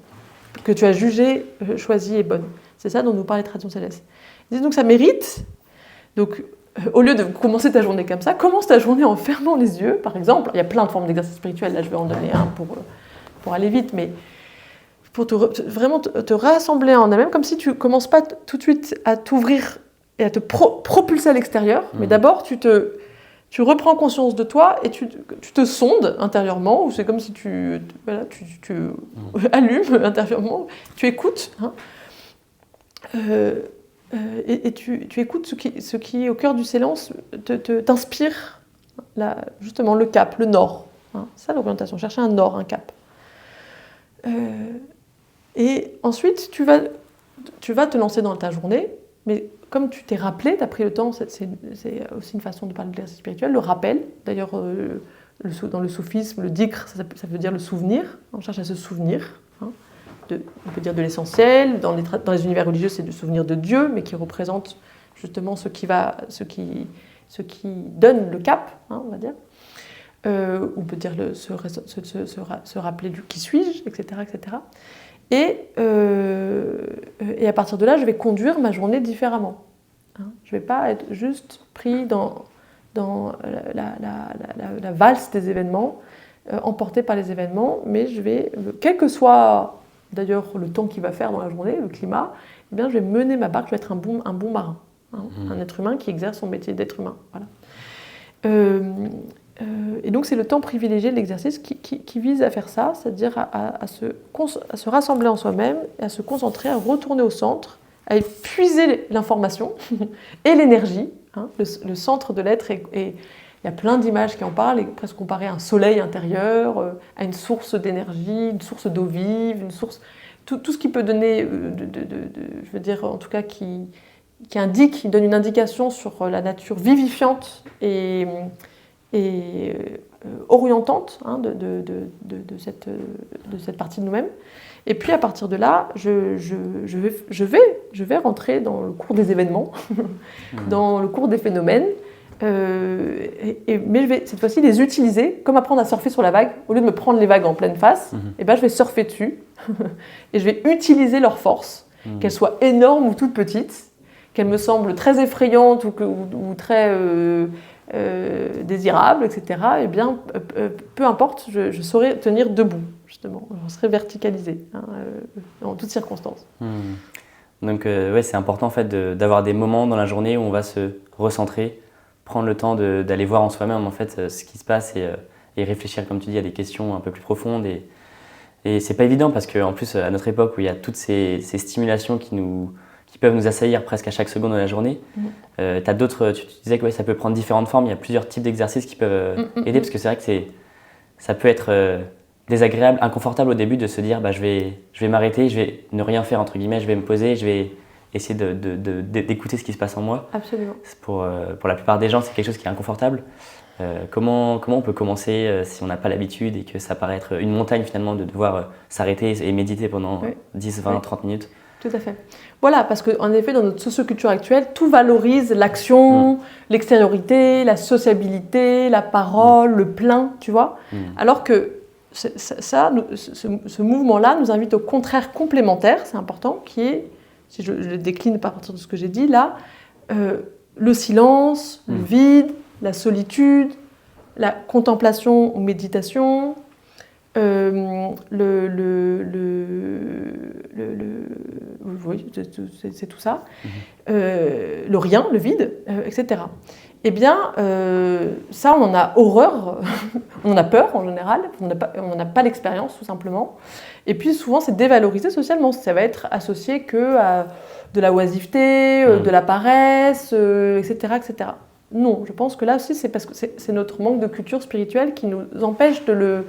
que tu as jugée, choisie et bonne. C'est ça dont nous parle les traditions célestes. Ils disent donc ça mérite. Donc, au lieu de commencer ta journée comme ça, commence ta journée en fermant les yeux, par exemple. Il y a plein de formes d'exercices spirituels, là je vais en donner un pour aller vite, mais pour vraiment te rassembler en elle-même, comme si tu ne commences pas tout de suite à t'ouvrir et à te propulser à l'extérieur, mais d'abord tu reprends conscience de toi et tu te sondes intérieurement, ou c'est comme si tu allumes intérieurement, tu écoutes, hein, et tu écoutes ce qui, au cœur du silence, t'inspire justement le cap, le nord. Hein, c'est ça l'orientation, chercher un nord, un cap. Et ensuite, tu vas te lancer dans ta journée, mais comme tu t'es rappelé, tu as pris le temps, c'est aussi une façon de parler de l'exercice spirituel, le rappel. D'ailleurs, dans le soufisme, le dhikr, ça veut dire le souvenir. On cherche à se souvenir. Hein, on peut dire de l'essentiel. Dans les univers religieux, c'est du souvenir de Dieu, mais qui représente justement ce qui donne le cap, hein, on va dire. On peut dire se rappeler du qui suis-je, etc., etc. Et à partir de là, je vais conduire ma journée différemment. Hein, je ne vais pas être juste pris dans la valse des événements, emporté par les événements, mais je vais, quel que soit d'ailleurs le temps qu'il va faire dans la journée, le climat, eh bien, je vais mener ma barque, je vais être un bon marin, hein, un être humain qui exerce son métier d'être humain. Voilà. Et donc c'est le temps privilégié de l'exercice qui vise à faire ça, c'est-à-dire à se rassembler en soi-même, et à se concentrer, à retourner au centre, à épuiser l'information et l'énergie. Hein, le centre de l'être, et il y a plein d'images qui en parlent, et presque comparé à un soleil intérieur, à une source d'énergie, une source d'eau vive, une source, tout ce qui peut donner, je veux dire en tout cas qui donne une indication sur la nature vivifiante et orientante, hein, de cette partie de nous-mêmes. Et puis à partir de là, je vais rentrer dans le cours des événements, dans le cours des phénomènes, mais je vais cette fois-ci les utiliser comme apprendre à surfer sur la vague. Au lieu de me prendre les vagues en pleine face, et ben, je vais surfer dessus et je vais utiliser leur force, qu'elles soient énormes ou toutes petites, qu'elles me semblent très effrayantes ou très désirables, etc. Eh bien, peu importe, je saurai tenir debout, justement. Je serai verticalisée, hein, en toutes circonstances. Donc, ouais, c'est important en fait d'avoir des moments dans la journée où on va se recentrer, prendre le temps d'aller voir en soi-même en fait ce qui se passe et réfléchir, comme tu dis, à des questions un peu plus profondes. Et c'est pas évident parce qu'en plus, à notre époque où il y a toutes ces stimulations qui peuvent nous assaillir presque à chaque seconde de la journée. T'as d'autres, tu disais que ouais, ça peut prendre différentes formes, il y a plusieurs types d'exercices qui peuvent aider, parce que c'est vrai que ça peut être désagréable, inconfortable au début de se dire bah, je vais m'arrêter, je vais ne rien faire, entre guillemets, je vais me poser, je vais essayer d'écouter ce qui se passe en moi. Absolument. Pour la plupart des gens, c'est quelque chose qui est inconfortable. Comment on peut commencer si on n'a pas l'habitude et que ça paraît être une montagne finalement de devoir s'arrêter et méditer pendant 10, 20, 30 minutes? Tout à fait. Voilà, parce qu'en effet, dans notre socioculture actuelle, tout valorise l'action, l'extériorité, la sociabilité, la parole, le plein, tu vois. Alors que ce mouvement-là nous invite au contraire complémentaire, c'est important, qui est, si je le décline à partir de ce que j'ai dit là, le silence, le vide, la solitude, la contemplation ou méditation, oui, c'est tout ça. Le rien, le vide, etc. Eh bien, ça, on en a horreur, on en a peur en général, on n'a pas l'expérience tout simplement. Et puis souvent, c'est dévalorisé socialement. Ça va être associé à de la oisiveté, de la paresse, etc., etc. Non, je pense que là aussi, c'est parce que c'est notre manque de culture spirituelle qui nous empêche de le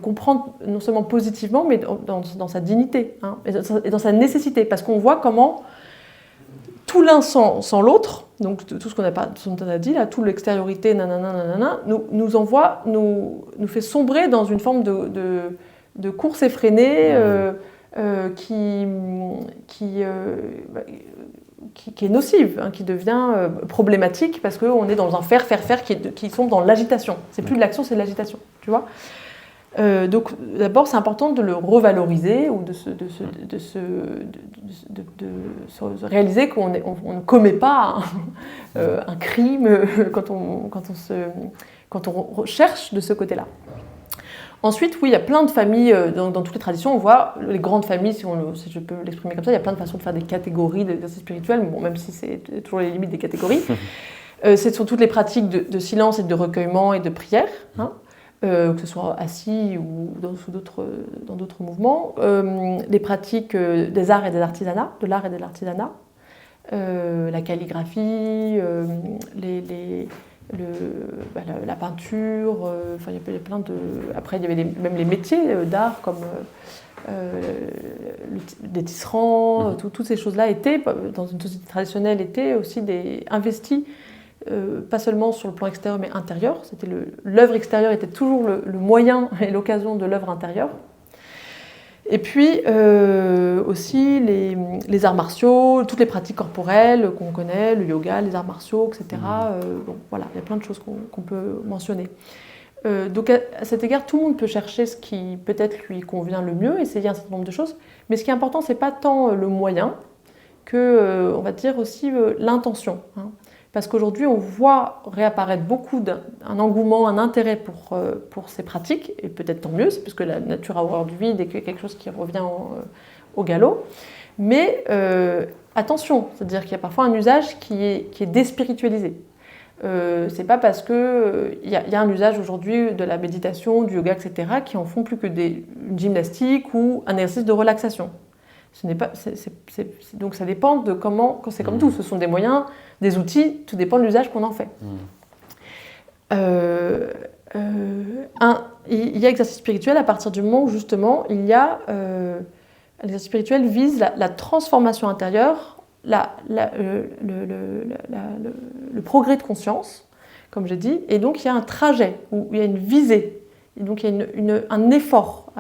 comprendre non seulement positivement, mais dans sa dignité, hein, et dans sa nécessité. Parce qu'on voit comment tout l'un sans l'autre, donc tout ce qu'on a dit, là, toute l'extériorité, nanana, nous fait sombrer dans une forme de course effrénée qui est nocive, hein, qui devient problématique parce qu'on est dans un faire qui sont dans l'agitation. C'est plus de l'action, c'est de l'agitation, tu vois. Donc d'abord, c'est important de le revaloriser ou de se réaliser qu'on ne commet pas un crime quand on recherche de ce côté-là. Ensuite, oui, il y a plein de familles, dans toutes les traditions, on voit les grandes familles, si je peux l'exprimer comme ça, il y a plein de façons de faire des catégories d'exercices spirituels, bon, même si c'est toujours les limites des catégories. Ce sont toutes les pratiques de silence et de recueillement et de prière, hein, que ce soit assis ou dans d'autres mouvements. Les pratiques des arts et des artisanats, de l'art et de l'artisanat, la calligraphie, la peinture, il y avait plein de... Après, il y avait même les métiers d'art comme des tisserands, toutes ces choses-là étaient, dans une société traditionnelle, étaient aussi investis, pas seulement sur le plan extérieur, mais intérieur. L'œuvre extérieure était toujours le moyen et l'occasion de l'œuvre intérieure. Et puis aussi les arts martiaux, toutes les pratiques corporelles qu'on connaît, le yoga, les arts martiaux, etc. Bon, voilà, il y a plein de choses qu'on peut mentionner. Donc à cet égard, tout le monde peut chercher ce qui peut-être lui convient le mieux, essayer un certain nombre de choses. Mais ce qui est important, c'est pas tant le moyen que, on va dire aussi l'intention. Hein. Parce qu'aujourd'hui, on voit réapparaître beaucoup un engouement, un intérêt pour ces pratiques, et peut-être tant mieux, c'est parce que la nature a horreur du vide et que quelque chose qui revient au galop. Mais attention, c'est-à-dire qu'il y a parfois un usage qui est déspiritualisé. C'est pas parce qu'il y a un usage aujourd'hui de la méditation, du yoga, etc., qui en font plus que une gymnastique ou un exercice de relaxation. Donc ça dépend de comment, c'est comme tout, ce sont des moyens, des outils, tout dépend de l'usage qu'on en fait. Il y a exercice spirituel à partir du moment où justement il y a l'exercice spirituel vise la transformation intérieure, le progrès de conscience, comme j'ai dit, et donc il y a un trajet où il y a une visée, et donc il y a un effort.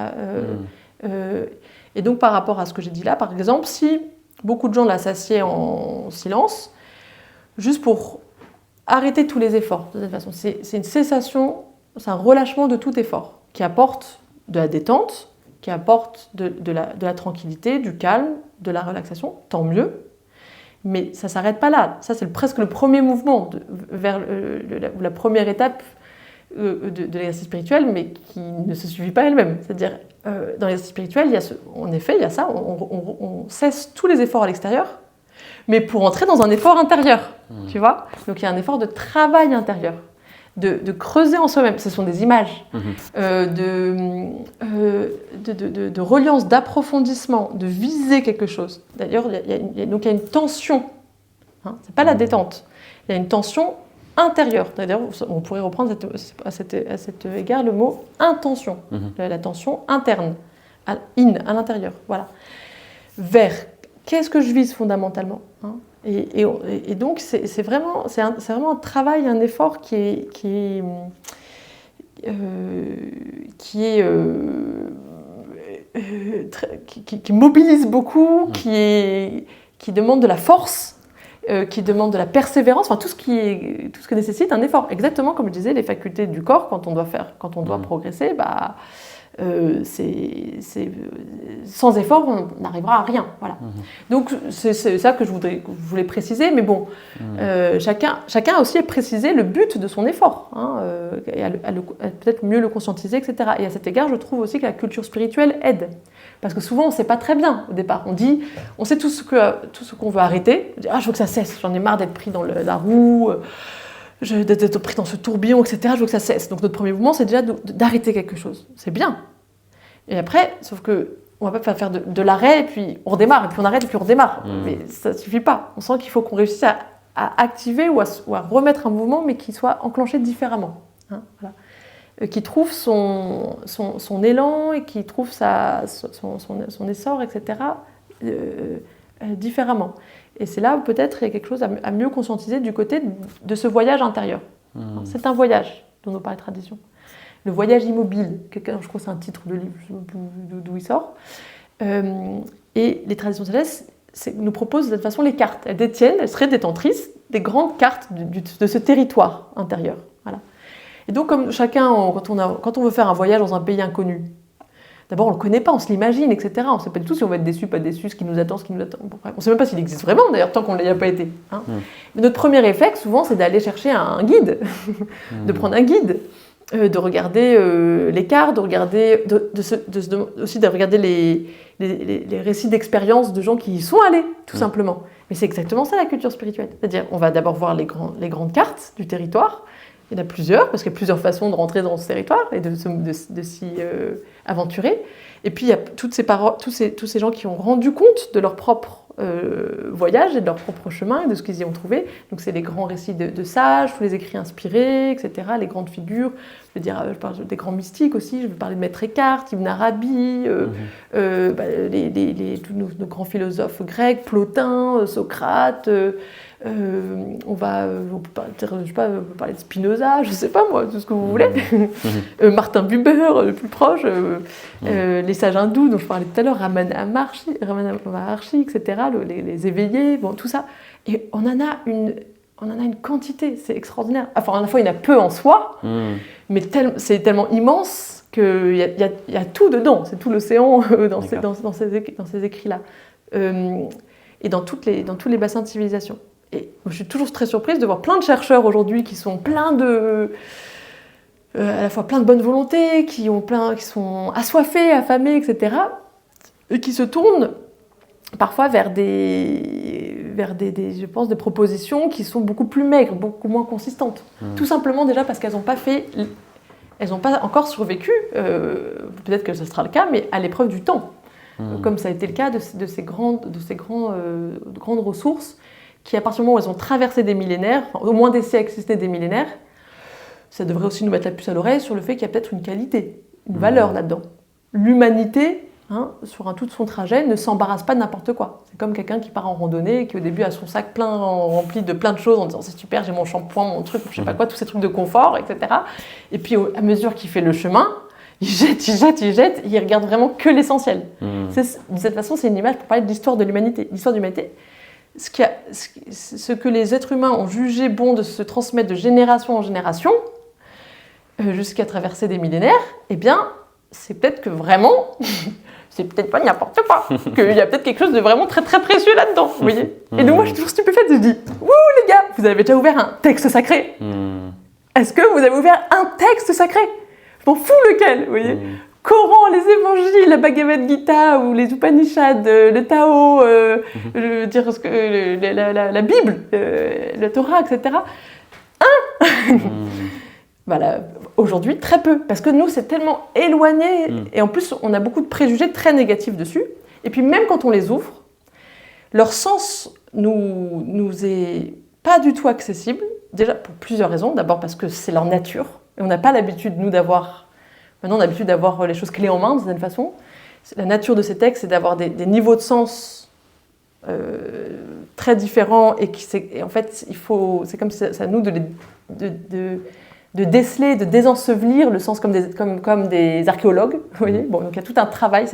Et donc par rapport à ce que j'ai dit là, par exemple, si beaucoup de gens s'assiedent en silence, juste pour arrêter tous les efforts, de cette façon, c'est une cessation, c'est un relâchement de tout effort, qui apporte de la détente, qui apporte de la tranquillité, du calme, de la relaxation, tant mieux. Mais ça ne s'arrête pas là. Ça, c'est presque le premier mouvement vers la première étape de l'exercice spirituel, mais qui ne se suffit pas elle-même. C'est-à-dire, dans l'exercice spirituel, en effet, il y a ça, on cesse tous les efforts à l'extérieur, mais pour entrer dans un effort intérieur, tu vois. Donc il y a un effort de travail intérieur, de creuser en soi-même. Ce sont des images, de reliance, d'approfondissement, de viser quelque chose. D'ailleurs, il y a une tension. Hein, c'est pas la détente. Il y a une tension intérieure. D'ailleurs, on pourrait reprendre à cet égard le mot intention, la tension interne, à l'intérieur. Voilà. Vers qu'est-ce que je vise fondamentalement, hein, et donc c'est vraiment un travail, un effort qui mobilise beaucoup, qui demande de la force, qui demande de la persévérance, enfin tout ce que nécessite un effort. Exactement comme je disais, les facultés du corps, quand on doit progresser, sans effort, on n'arrivera à rien. Voilà. Donc c'est ça que je voulais préciser, mais bon, chacun a aussi à préciser le but de son effort, et à peut-être mieux le conscientiser, etc. Et à cet égard, je trouve aussi que la culture spirituelle aide. Parce que souvent, on ne sait pas très bien au départ. On sait tout ce qu'on veut arrêter. On dit, je veux que ça cesse, j'en ai marre d'être pris dans la roue, d'être pris dans ce tourbillon, etc. Je veux que ça cesse. Donc notre premier mouvement, c'est déjà d'arrêter quelque chose. C'est bien. Et après, sauf que on ne va pas faire de l'arrêt, et puis on redémarre, et puis on arrête, et puis on redémarre. Mais ça ne suffit pas. On sent qu'il faut qu'on réussisse à activer ou à remettre un mouvement, mais qui soit enclenché différemment. Voilà. Qui trouve son élan, et qui trouve son essor, etc. Différemment. Et c'est là où peut-être il y a quelque chose à mieux conscientiser du côté de ce voyage intérieur. C'est un voyage dont nous parle la tradition. Le voyage immobile, je crois que c'est un titre de livre, je ne sais plus d'où il sort. Et les traditions célestes nous proposent de cette façon les cartes. Elles seraient détentrices des grandes cartes de ce territoire intérieur. Voilà. Et donc, comme chacun, quand on veut faire un voyage dans un pays inconnu, d'abord, on ne le connaît pas, on se l'imagine, etc. On ne sait pas du tout si on va être déçu, pas déçu, ce qui nous attend, ce qui nous attend. Bon, on ne sait même pas s'il existe vraiment, d'ailleurs, tant qu'on ne l'y a pas été. Mais notre premier réflexe, souvent, c'est d'aller chercher un guide, de prendre un guide, de regarder les cartes, de regarder, aussi de regarder les récits d'expérience de gens qui y sont allés, tout simplement. Mais c'est exactement ça, la culture spirituelle. C'est-à-dire, on va d'abord voir les grandes cartes du territoire. Il y en a plusieurs, parce qu'il y a plusieurs façons de rentrer dans ce territoire et de s'y aventurer. Et puis, il y a tous ces gens qui ont rendu compte de leur propre voyage et de leur propre chemin et de ce qu'ils y ont trouvé. Donc, c'est les grands récits de sages, tous les écrits inspirés, etc., les grandes figures. Je parle des grands mystiques aussi. Je veux parler de Maître Eckhart, Ibn Arabi, tous nos grands philosophes grecs, Plotin, Socrate. On peut parler de Spinoza, je ne sais pas moi, tout ce que vous voulez. Martin Buber, le plus proche, les sages hindous dont je parlais tout à l'heure, Ramana Maharshi, etc., les éveillés, bon, tout ça. Et on en a une quantité, c'est extraordinaire. Enfin, à la fois, il y en a peu en soi, mais c'est tellement immense qu'il y a tout dedans, c'est tout l'océan dans ces écrits-là. Et dans tous les bassins de civilisation. Et je suis toujours très surprise de voir plein de chercheurs aujourd'hui qui sont pleins à la fois plein de bonne volonté, qui sont assoiffés, affamés, etc. Et qui se tournent parfois vers je pense, des propositions qui sont beaucoup plus maigres, beaucoup moins consistantes. Tout simplement déjà parce qu'elles n'ont pas encore survécu, peut-être que ce sera le cas, mais à l'épreuve du temps. Comme ça a été le cas de ces grandes ressources qui, à partir du moment où elles ont traversé des millénaires, au moins des siècles, si ce n'est des millénaires, ça devrait aussi nous mettre la puce à l'oreille sur le fait qu'il y a peut-être une qualité, une valeur là-dedans. L'humanité, sur tout son trajet, ne s'embarrasse pas de n'importe quoi. C'est comme quelqu'un qui part en randonnée et qui au début a son sac rempli de plein de choses en disant c'est super, j'ai mon shampoing, mon truc, je sais pas quoi, tous ces trucs de confort, etc. Et puis à mesure qu'il fait le chemin, il jette, il regarde vraiment que l'essentiel. De cette façon, c'est une image pour parler de l'histoire de l'humanité. L'histoire de l'humanité, ce que les êtres humains ont jugé bon de se transmettre de génération en génération, jusqu'à traverser des millénaires, eh bien, c'est peut-être que vraiment, c'est peut-être pas n'importe quoi, qu'il y a peut-être quelque chose de vraiment très très précieux là-dedans, vous voyez. Et donc moi, je suis toujours stupéfaite, je dis, wouh les gars, vous avez déjà ouvert un texte sacré. Est-ce que vous avez ouvert un texte sacré? Je m'en fous lequel, vous voyez. Coran, les évangiles, la Bhagavad Gita ou les Upanishads, le Tao, je veux dire, la Bible, le Torah, etc. Voilà, aujourd'hui, très peu. Parce que nous, c'est tellement éloigné. Et en plus, on a beaucoup de préjugés très négatifs dessus. Et puis, même quand on les ouvre, leur sens nous est pas du tout accessible. Déjà, pour plusieurs raisons. D'abord, parce que c'est leur nature. Et on n'a pas l'habitude, nous, Maintenant, on a l'habitude d'avoir les choses clés en main, d'une certaine façon. La nature de ces textes, c'est d'avoir des niveaux de sens très différents. Et en fait, c'est comme c'est à nous de déceler, de désensevelir le sens comme des archéologues. Vous voyez, bon, donc il y a tout un travail.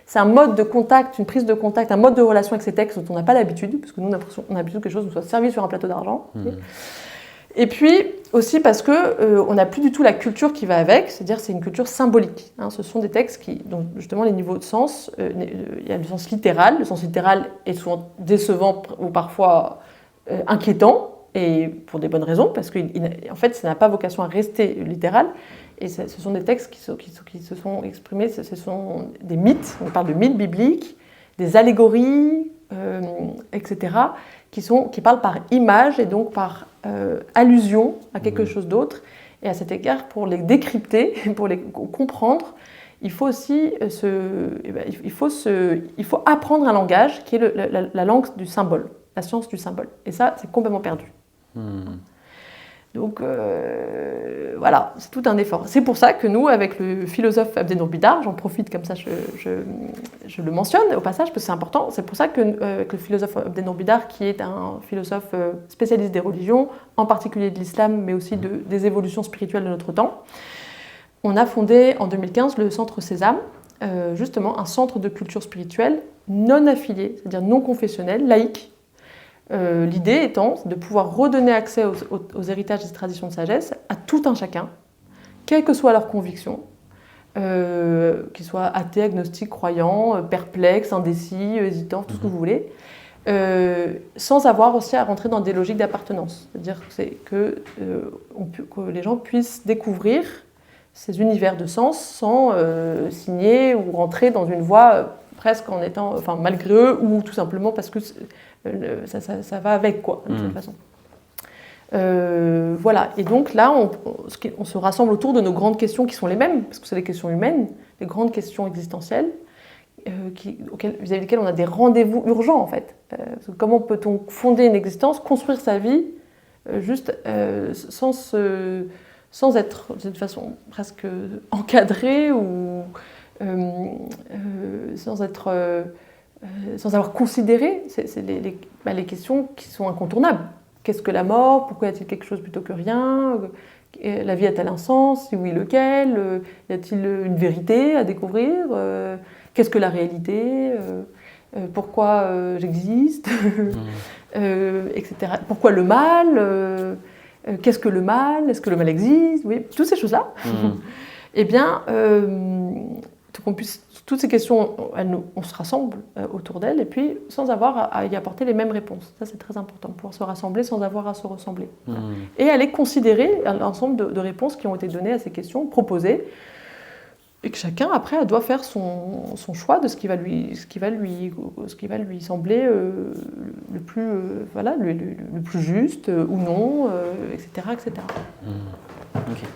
C'est un mode de contact, une prise de contact, un mode de relation avec ces textes dont on n'a pas l'habitude, parce que nous, on a l'habitude que les choses nous soient servies sur un plateau d'argent. Et puis, Aussi parce que on n'a plus du tout la culture qui va avec, c'est-à-dire c'est une culture symbolique. Hein. Ce sont des textes qui, donc justement les niveaux de sens, il y a le sens littéral. Le sens littéral est souvent décevant ou parfois inquiétant, et pour des bonnes raisons, parce qu'en fait ça n'a pas vocation à rester littéral. Et ce sont des textes qui se sont exprimés, ce sont des mythes, on parle de mythes bibliques, des allégories, etc., qui parlent par image et donc par allusion à quelque chose d'autre. Et à cet égard, pour les décrypter, pour les comprendre, il faut aussi il faut apprendre un langage qui est la langue du symbole, la science du symbole. Et ça, c'est complètement perdu. Donc voilà, c'est tout un effort. C'est pour ça que nous, avec le philosophe Abdenour Bidar, j'en profite comme ça, je le mentionne au passage, parce que c'est important, c'est pour ça que le philosophe Abdenour Bidar, qui est un philosophe spécialiste des religions, en particulier de l'islam, mais aussi des évolutions spirituelles de notre temps, on a fondé en 2015 le Centre Sésame, justement un centre de culture spirituelle non affilié, c'est-à-dire non confessionnel, laïque. L'idée étant de pouvoir redonner accès aux héritages des traditions de sagesse à tout un chacun, quelles que soient leurs convictions, qu'ils soient athées, agnostiques, croyants, perplexes, indécis, hésitants, tout ce que vous voulez, sans avoir aussi à rentrer dans des logiques d'appartenance. C'est-à-dire que les gens puissent découvrir ces univers de sens sans signer ou rentrer dans une voie presque en étant, enfin malgré eux, ou tout simplement parce que ça va avec, quoi, de toute façon. Voilà, et donc là, on se rassemble autour de nos grandes questions qui sont les mêmes, parce que c'est des questions humaines, des grandes questions existentielles, vis-à-vis desquelles on a des rendez-vous urgents, en fait. Comment peut-on fonder une existence, construire sa vie, juste sans être d'une façon presque encadrée ou sans avoir considéré les questions qui sont incontournables. Qu'est-ce que la mort? Pourquoi y a-t-il quelque chose plutôt que rien? La vie a-t-elle un sens? Si oui, lequel? Y a-t-il une vérité à découvrir? Qu'est-ce que la réalité? Pourquoi j'existe? Etc. Pourquoi le mal? Qu'est-ce que le mal? Est-ce que le mal existe? Oui, toutes ces choses-là. Eh bien, toutes ces questions, on se rassemble autour d'elles, et puis sans avoir à y apporter les mêmes réponses. Ça, c'est très important, pouvoir se rassembler sans avoir à se ressembler. Et aller considérer l'ensemble de réponses qui ont été données à ces questions, proposées, et que chacun, après, doit faire son choix de ce qui va lui sembler le plus juste, ou non, etc. etc. Okay.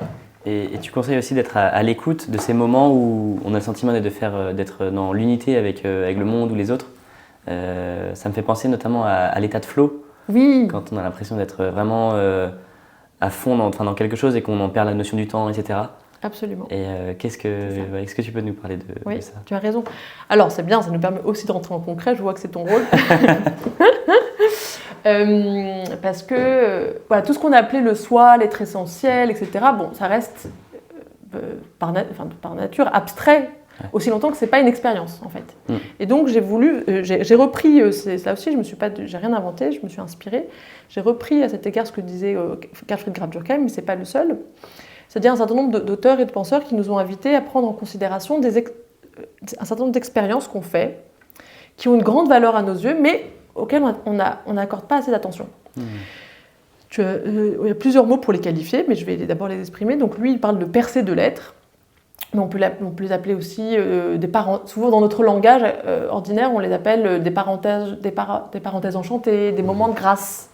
Et tu conseilles aussi d'être à l'écoute de ces moments où on a le sentiment d'être dans l'unité avec le monde ou les autres. Ça me fait penser notamment à l'état de flow. Oui. Quand on a l'impression d'être vraiment à fond dans quelque chose et qu'on en perd la notion du temps, etc. Absolument. Et est-ce que tu peux nous parler de ça? Oui, tu as raison. Alors c'est bien, ça nous permet aussi de rentrer en concret, je vois que c'est ton rôle. Parce que voilà, tout ce qu'on a appelé le soi, l'être essentiel, etc., bon, ça reste par nature abstrait, aussi longtemps que ce n'est pas une expérience, en fait. Et donc j'ai repris, là aussi, j'ai rien inventé, je me suis inspirée, j'ai repris à cet égard ce que disait Carl Friedrich Graf Durkheim, mais ce n'est pas le seul, c'est-à-dire un certain nombre d'auteurs et de penseurs qui nous ont invités à prendre en considération un certain nombre d'expériences qu'on fait, qui ont une grande valeur à nos yeux, mais auxquelles on n'accorde pas assez d'attention. Il y a plusieurs mots pour les qualifier, mais je vais d'abord les exprimer. Donc lui, il parle de percée de l'être, mais on peut les appeler aussi souvent dans notre langage ordinaire, on les appelle des parenthèses enchantées, des moments de grâce.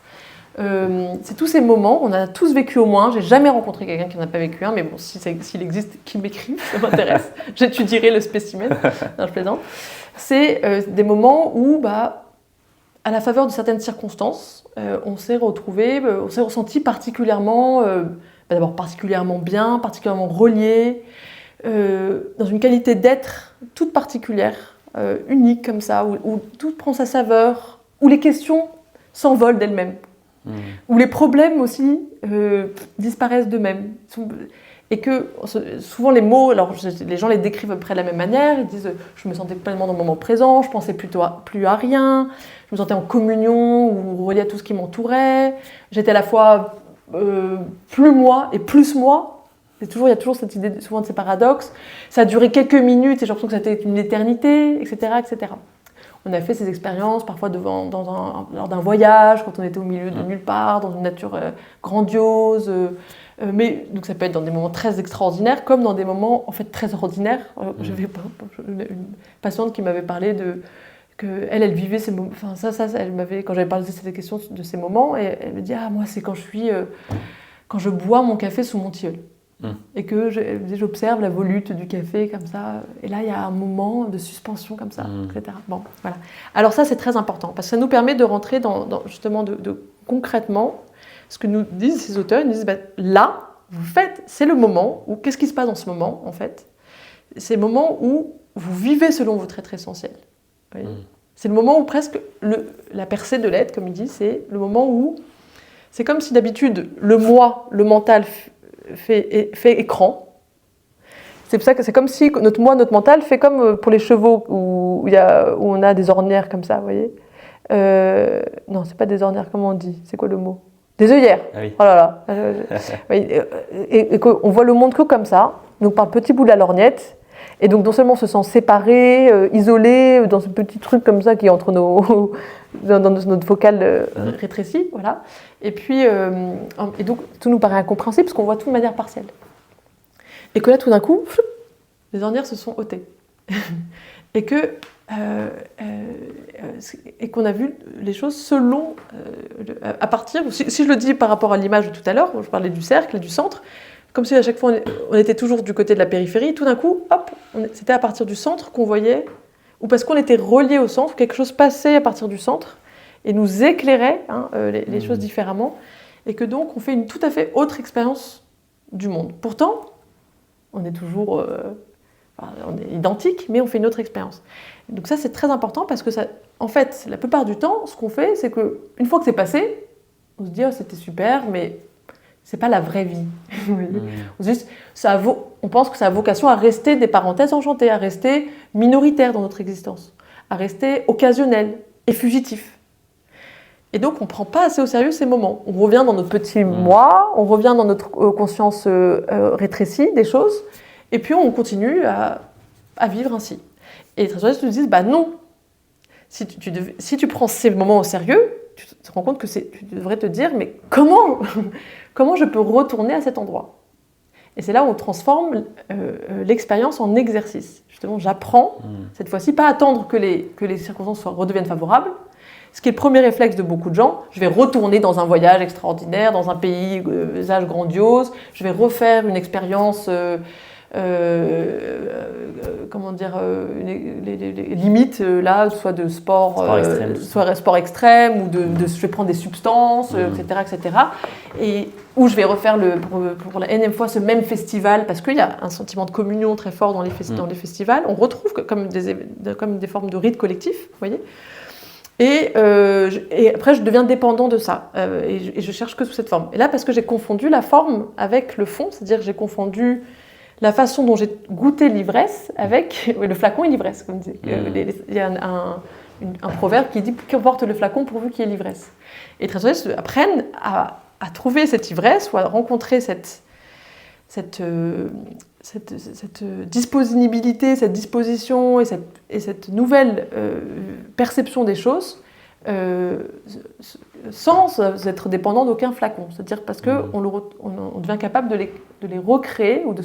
C'est tous ces moments, on a tous vécu au moins, j'ai jamais rencontré quelqu'un qui n'en a pas vécu un, mais bon, s'il existe, qu'il m'écrive, ça m'intéresse, j'étudierai le spécimen, non, je plaisante. C'est des moments où, à la faveur de certaines circonstances, on s'est ressenti particulièrement, d'abord particulièrement bien, particulièrement relié, dans une qualité d'être toute particulière, unique comme ça, où tout prend sa saveur, où les questions s'envolent d'elles-mêmes. Où les problèmes aussi disparaissent d'eux-mêmes. Et que souvent les mots, alors les gens les décrivent à peu près de la même manière, ils disent je me sentais pleinement dans le moment présent, je pensais plus à rien, je me sentais en communion ou relié à tout ce qui m'entourait, j'étais à la fois plus moi et plus moi. Il y a toujours cette idée, souvent de ces paradoxes. Ça a duré quelques minutes et j'ai l'impression que c'était une éternité, etc., etc. On a fait ces expériences parfois lors d'un voyage, quand on était au milieu de nulle part, dans une nature grandiose. Mais donc ça peut être dans des moments très extraordinaires, comme dans des moments en fait très ordinaires. J'avais une patiente qui m'avait parlé que elle vivait ces moments. Enfin elle m'avait, quand j'avais parlé de cette question de ces moments, et elle me dit moi c'est quand je bois mon café sous mon tilleul. Et que j'observe la volute du café comme ça, et là il y a un moment de suspension comme ça, etc. Bon, voilà. Alors ça c'est très important, parce que ça nous permet de rentrer dans justement de concrètement ce que nous disent ces auteurs. Ils nous disent là, vous faites, c'est le moment où, qu'est-ce qui se passe dans ce moment en fait? C'est le moment où vous vivez selon votre être essentiel. C'est le moment où presque la percée de l'être, comme il dit, c'est le moment où c'est comme si d'habitude le moi, le mental fait écran. C'est pour ça que c'est comme si notre mental fait comme pour les chevaux où on a des ornières comme ça, vous voyez. Non, c'est pas des ornières, comment on dit? C'est quoi le mot? Des œillères. Ah oui. Oh là là. Et qu'on voit le monde que comme ça, donc par petit bout de la lorgnette. Et donc non seulement on se sent séparé, isolé, dans ce petit truc comme ça qui est entre dans notre focale rétrécie, voilà. Et puis, et donc tout nous paraît incompréhensible parce qu'on voit tout de manière partielle. Et que là, tout d'un coup, les ornières se sont ôtées. Et qu'on a vu les choses selon, à partir, si je le dis par rapport à l'image de tout à l'heure, je parlais du cercle et du centre, comme si à chaque fois on était toujours du côté de la périphérie, tout d'un coup, hop, c'était à partir du centre qu'on voyait, ou parce qu'on était relié au centre, quelque chose passait à partir du centre et nous éclairait les choses différemment, et que donc on fait une tout à fait autre expérience du monde. Pourtant, on est toujours on est identique, mais on fait une autre expérience. Donc ça, c'est très important parce que ça, en fait, la plupart du temps, ce qu'on fait, c'est qu'une fois que c'est passé, on se dit c'était super, mais c'est pas la vraie vie. On pense que ça a vocation à rester des parenthèses enchantées, à rester minoritaire dans notre existence, à rester occasionnel et fugitif. Et donc, on ne prend pas assez au sérieux ces moments. On revient dans notre petit moi, on revient dans notre conscience rétrécie des choses, et puis on continue à vivre ainsi. Et les traditionnalistes nous disent, non, si tu prends ces moments au sérieux, tu te rends compte que tu devrais te dire, mais comment je peux retourner à cet endroit? Et c'est là où on transforme l'expérience en exercice. Justement, j'apprends, cette fois-ci, pas attendre que les circonstances redeviennent favorables, ce qui est le premier réflexe de beaucoup de gens. Je vais retourner dans un voyage extraordinaire, dans un paysage grandiose, je vais refaire une expérience, les limites, là, soit de sport extrême, ou je vais prendre des substances, etc., etc. Et où je vais refaire pour la énième fois ce même festival, parce qu'il y a un sentiment de communion très fort dans les festivals. On retrouve comme des formes de rites collectifs, vous voyez. Et après, je deviens dépendant de ça. Et je cherche que sous cette forme. Et là, parce que j'ai confondu la forme avec le fond, c'est-à-dire que j'ai confondu la façon dont j'ai goûté l'ivresse avec le flacon et l'ivresse, comme dit. Il y a un proverbe qui dit « qu'emporte le flacon pourvu qu'il y ait l'ivresse ». Et les traditionnalistes apprennent à trouver cette ivresse ou à rencontrer cette disponibilité, cette disposition et cette nouvelle perception des choses sans être dépendant d'aucun flacon. C'est-à-dire parce qu'on devient capable de les recréer ou de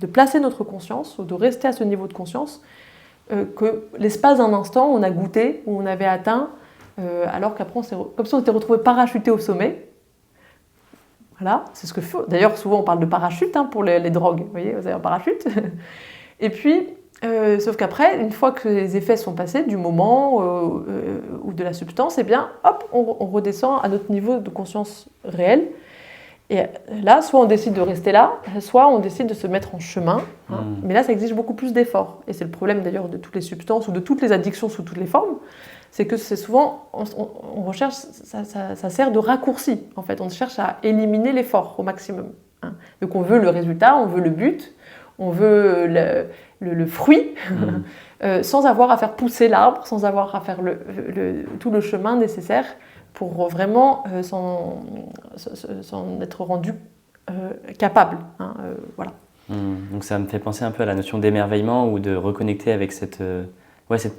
placer notre conscience ou de rester à ce niveau de conscience que l'espace d'un instant, on a goûté ou on avait atteint alors qu'après, comme si on était retrouvé parachuté au sommet. Voilà, c'est ce que faut. D'ailleurs, souvent on parle de parachute pour les drogues. Vous voyez, vous avez un parachute. Et puis, sauf qu'après, une fois que les effets sont passés du moment ou de la substance, eh bien, hop, on redescend à notre niveau de conscience réelle. Et là, soit on décide de rester là, soit on décide de se mettre en chemin. Mais là, ça exige beaucoup plus d'efforts. Et c'est le problème d'ailleurs de toutes les substances ou de toutes les addictions sous toutes les formes. C'est que c'est souvent, on recherche, ça sert de raccourci, en fait. On cherche à éliminer l'effort au maximum. Donc on veut le résultat, on veut le but, on veut le fruit, sans avoir à faire pousser l'arbre, sans avoir à faire tout le chemin nécessaire pour vraiment s'en être rendu capable. Hein, voilà. Donc ça me fait penser un peu à la notion d'émerveillement ou de reconnecter avec cette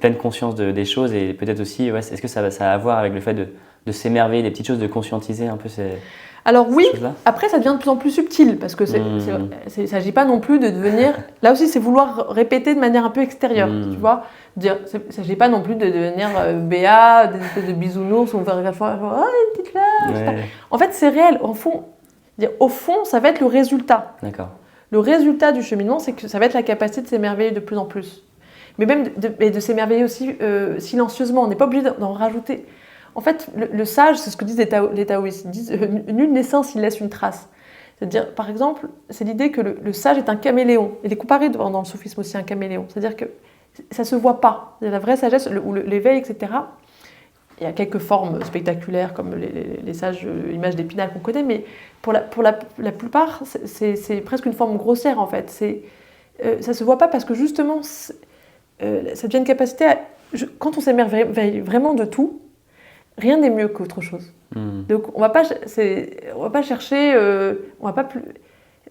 pleine conscience des choses et peut-être aussi, est-ce que ça a à voir avec le fait de s'émerveiller des petites choses, de conscientiser un peu Alors oui, choses-là. après ça devient de plus en plus subtil parce que il ne s'agit pas non plus de devenir... Là aussi, c'est vouloir répéter de manière un peu extérieure, tu vois. Il ne s'agit pas non plus de devenir béat, des espèces de bisounours où on va faire « Oh, une petite là !» En fait, c'est réel. Au fond, ça va être le résultat. D'accord. Le résultat du cheminement, c'est que ça va être la capacité de s'émerveiller de plus en plus. Mais même de s'émerveiller aussi silencieusement. On n'est pas obligé d'en rajouter. En fait, le sage, c'est ce que disent les taoïstes. Ils disent nulle naissance, il laisse une trace. C'est-à-dire, par exemple, c'est l'idée que le sage est un caméléon. Il est comparé dans le soufisme aussi à un caméléon. C'est-à-dire que ça ne se voit pas. La vraie sagesse, ou l'éveil, etc. Il y a quelques formes spectaculaires, comme les sages images d'Épinal qu'on connaît, mais pour la plupart, c'est presque une forme grossière, en fait. Ça ne se voit pas parce que, justement, ça devient une capacité quand on s'émerveille vraiment de tout, rien n'est mieux qu'autre chose. Donc on va pas chercher, on va pas plus.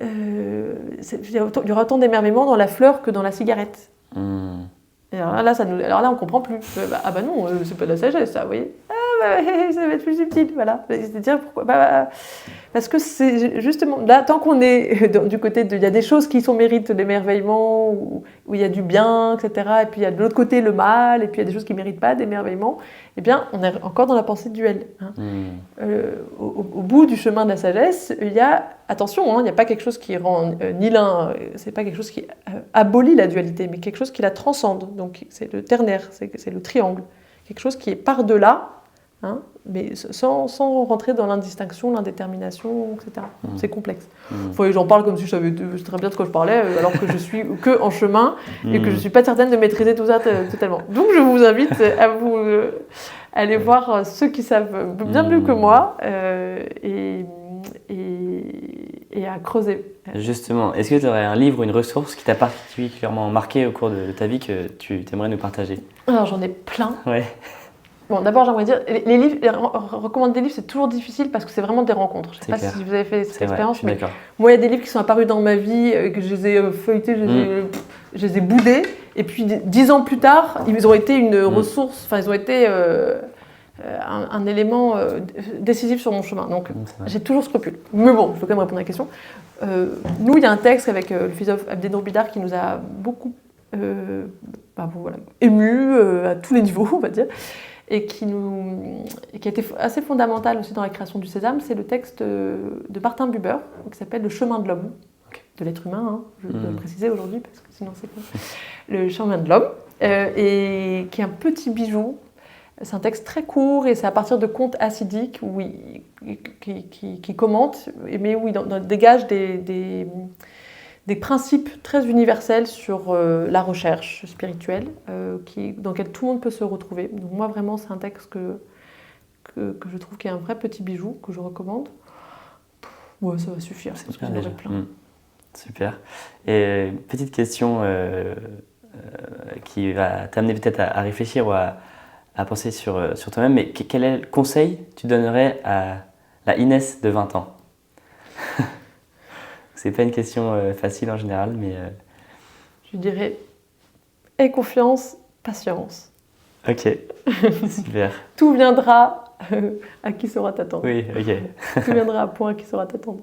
Il y aura autant d'émerveillement dans la fleur que dans la cigarette. Et alors là, on comprend plus. Ah bah non, c'est pas de la sagesse, ça, vous voyez. Ça va être plus subtil, voilà. C'est-à-dire pourquoi parce que c'est justement là, tant qu'on est du côté il y a des choses qui méritent l'émerveillement, où il y a du bien, etc. Et puis il y a de l'autre côté le mal, et puis il y a des choses qui méritent pas d'émerveillement. Eh bien, on est encore dans la pensée duel. Hein. Au bout du chemin de la sagesse, il y a attention, il n'y a pas quelque chose qui rend ni l'un, c'est pas quelque chose qui abolit la dualité, mais quelque chose qui la transcende. Donc c'est le ternaire, c'est le triangle, quelque chose qui est par-delà. Hein, mais sans rentrer dans l'indistinction, l'indétermination, etc. C'est complexe. J'en parle comme si je savais très bien de quoi je parlais, alors que je suis que en chemin et que je ne suis pas certaine de maîtriser tout ça totalement. Donc je vous invite à vous aller voir ceux qui savent bien mieux que moi et à creuser. Justement, est-ce que tu aurais un livre ou une ressource qui t'a particulièrement marqué au cours de ta vie que tu aimerais nous partager ? Alors j'en ai plein. Ouais. Bon, d'abord, j'aimerais dire, les livres, recommander des livres, c'est toujours difficile parce que c'est vraiment des rencontres. Je ne sais pas si vous avez fait cette expérience, mais moi, il y a des livres qui sont apparus dans ma vie, que je les ai feuilletés, je les ai boudés, et puis 10 ans plus tard, ils ont été une ressource, enfin, ils ont été un élément décisif sur mon chemin. Donc, j'ai toujours scrupule. Mais bon, je peux quand même répondre à la question. Nous, il y a un texte avec le philosophe Abdenour Bidar qui nous a beaucoup émus à tous les niveaux, on va dire. Et qui a été assez fondamental aussi dans la création du Sésame, c'est le texte de Martin Buber, qui s'appelle « Le chemin de l'homme », de l'être humain, je dois le préciser aujourd'hui, parce que sinon c'est quoi. Le chemin de l'homme, et qui est un petit bijou. C'est un texte très court, et c'est à partir de contes acidiques qui commentent, mais où il dégage des principes très universels sur la recherche spirituelle, dans lequel tout le monde peut se retrouver. Donc moi, vraiment, c'est un texte que je trouve qui est un vrai petit bijou, que je recommande. Ouais, ça va suffire, c'est parce que j'en aurais plein. Super. Et petite question qui va t'amener peut-être à réfléchir ou à penser sur toi-même, mais quel est le conseil que tu donnerais à la Inès de 20 ans ? C'est pas une question facile en général, mais... Je dirais, aie confiance, patience. Ok, super. Tout viendra à qui saura t'attendre. Oui, ok. Tout viendra à point à qui saura t'attendre.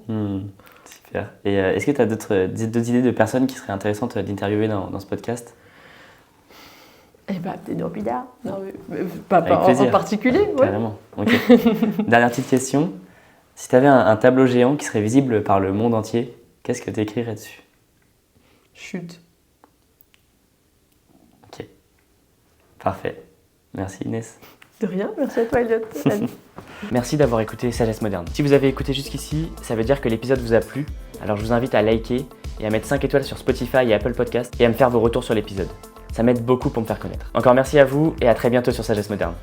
Super. Et est-ce que tu as d'autres idées de personnes qui seraient intéressantes d'interviewer dans ce podcast ? Eh bien, Abdenour Bidar. Non, mais pas en particulier. Ouais. Carrément. Ok. Dernière petite question. Si tu avais un tableau géant qui serait visible par le monde entier, qu'est-ce que tu écrirais dessus ? Chute. Ok. Parfait. Merci Inès. De rien, merci à toi Elliot. Merci d'avoir écouté Sagesse Moderne. Si vous avez écouté jusqu'ici, ça veut dire que l'épisode vous a plu. Alors je vous invite à liker et à mettre 5 étoiles sur Spotify et Apple Podcast et à me faire vos retours sur l'épisode. Ça m'aide beaucoup pour me faire connaître. Encore merci à vous et à très bientôt sur Sagesse Moderne.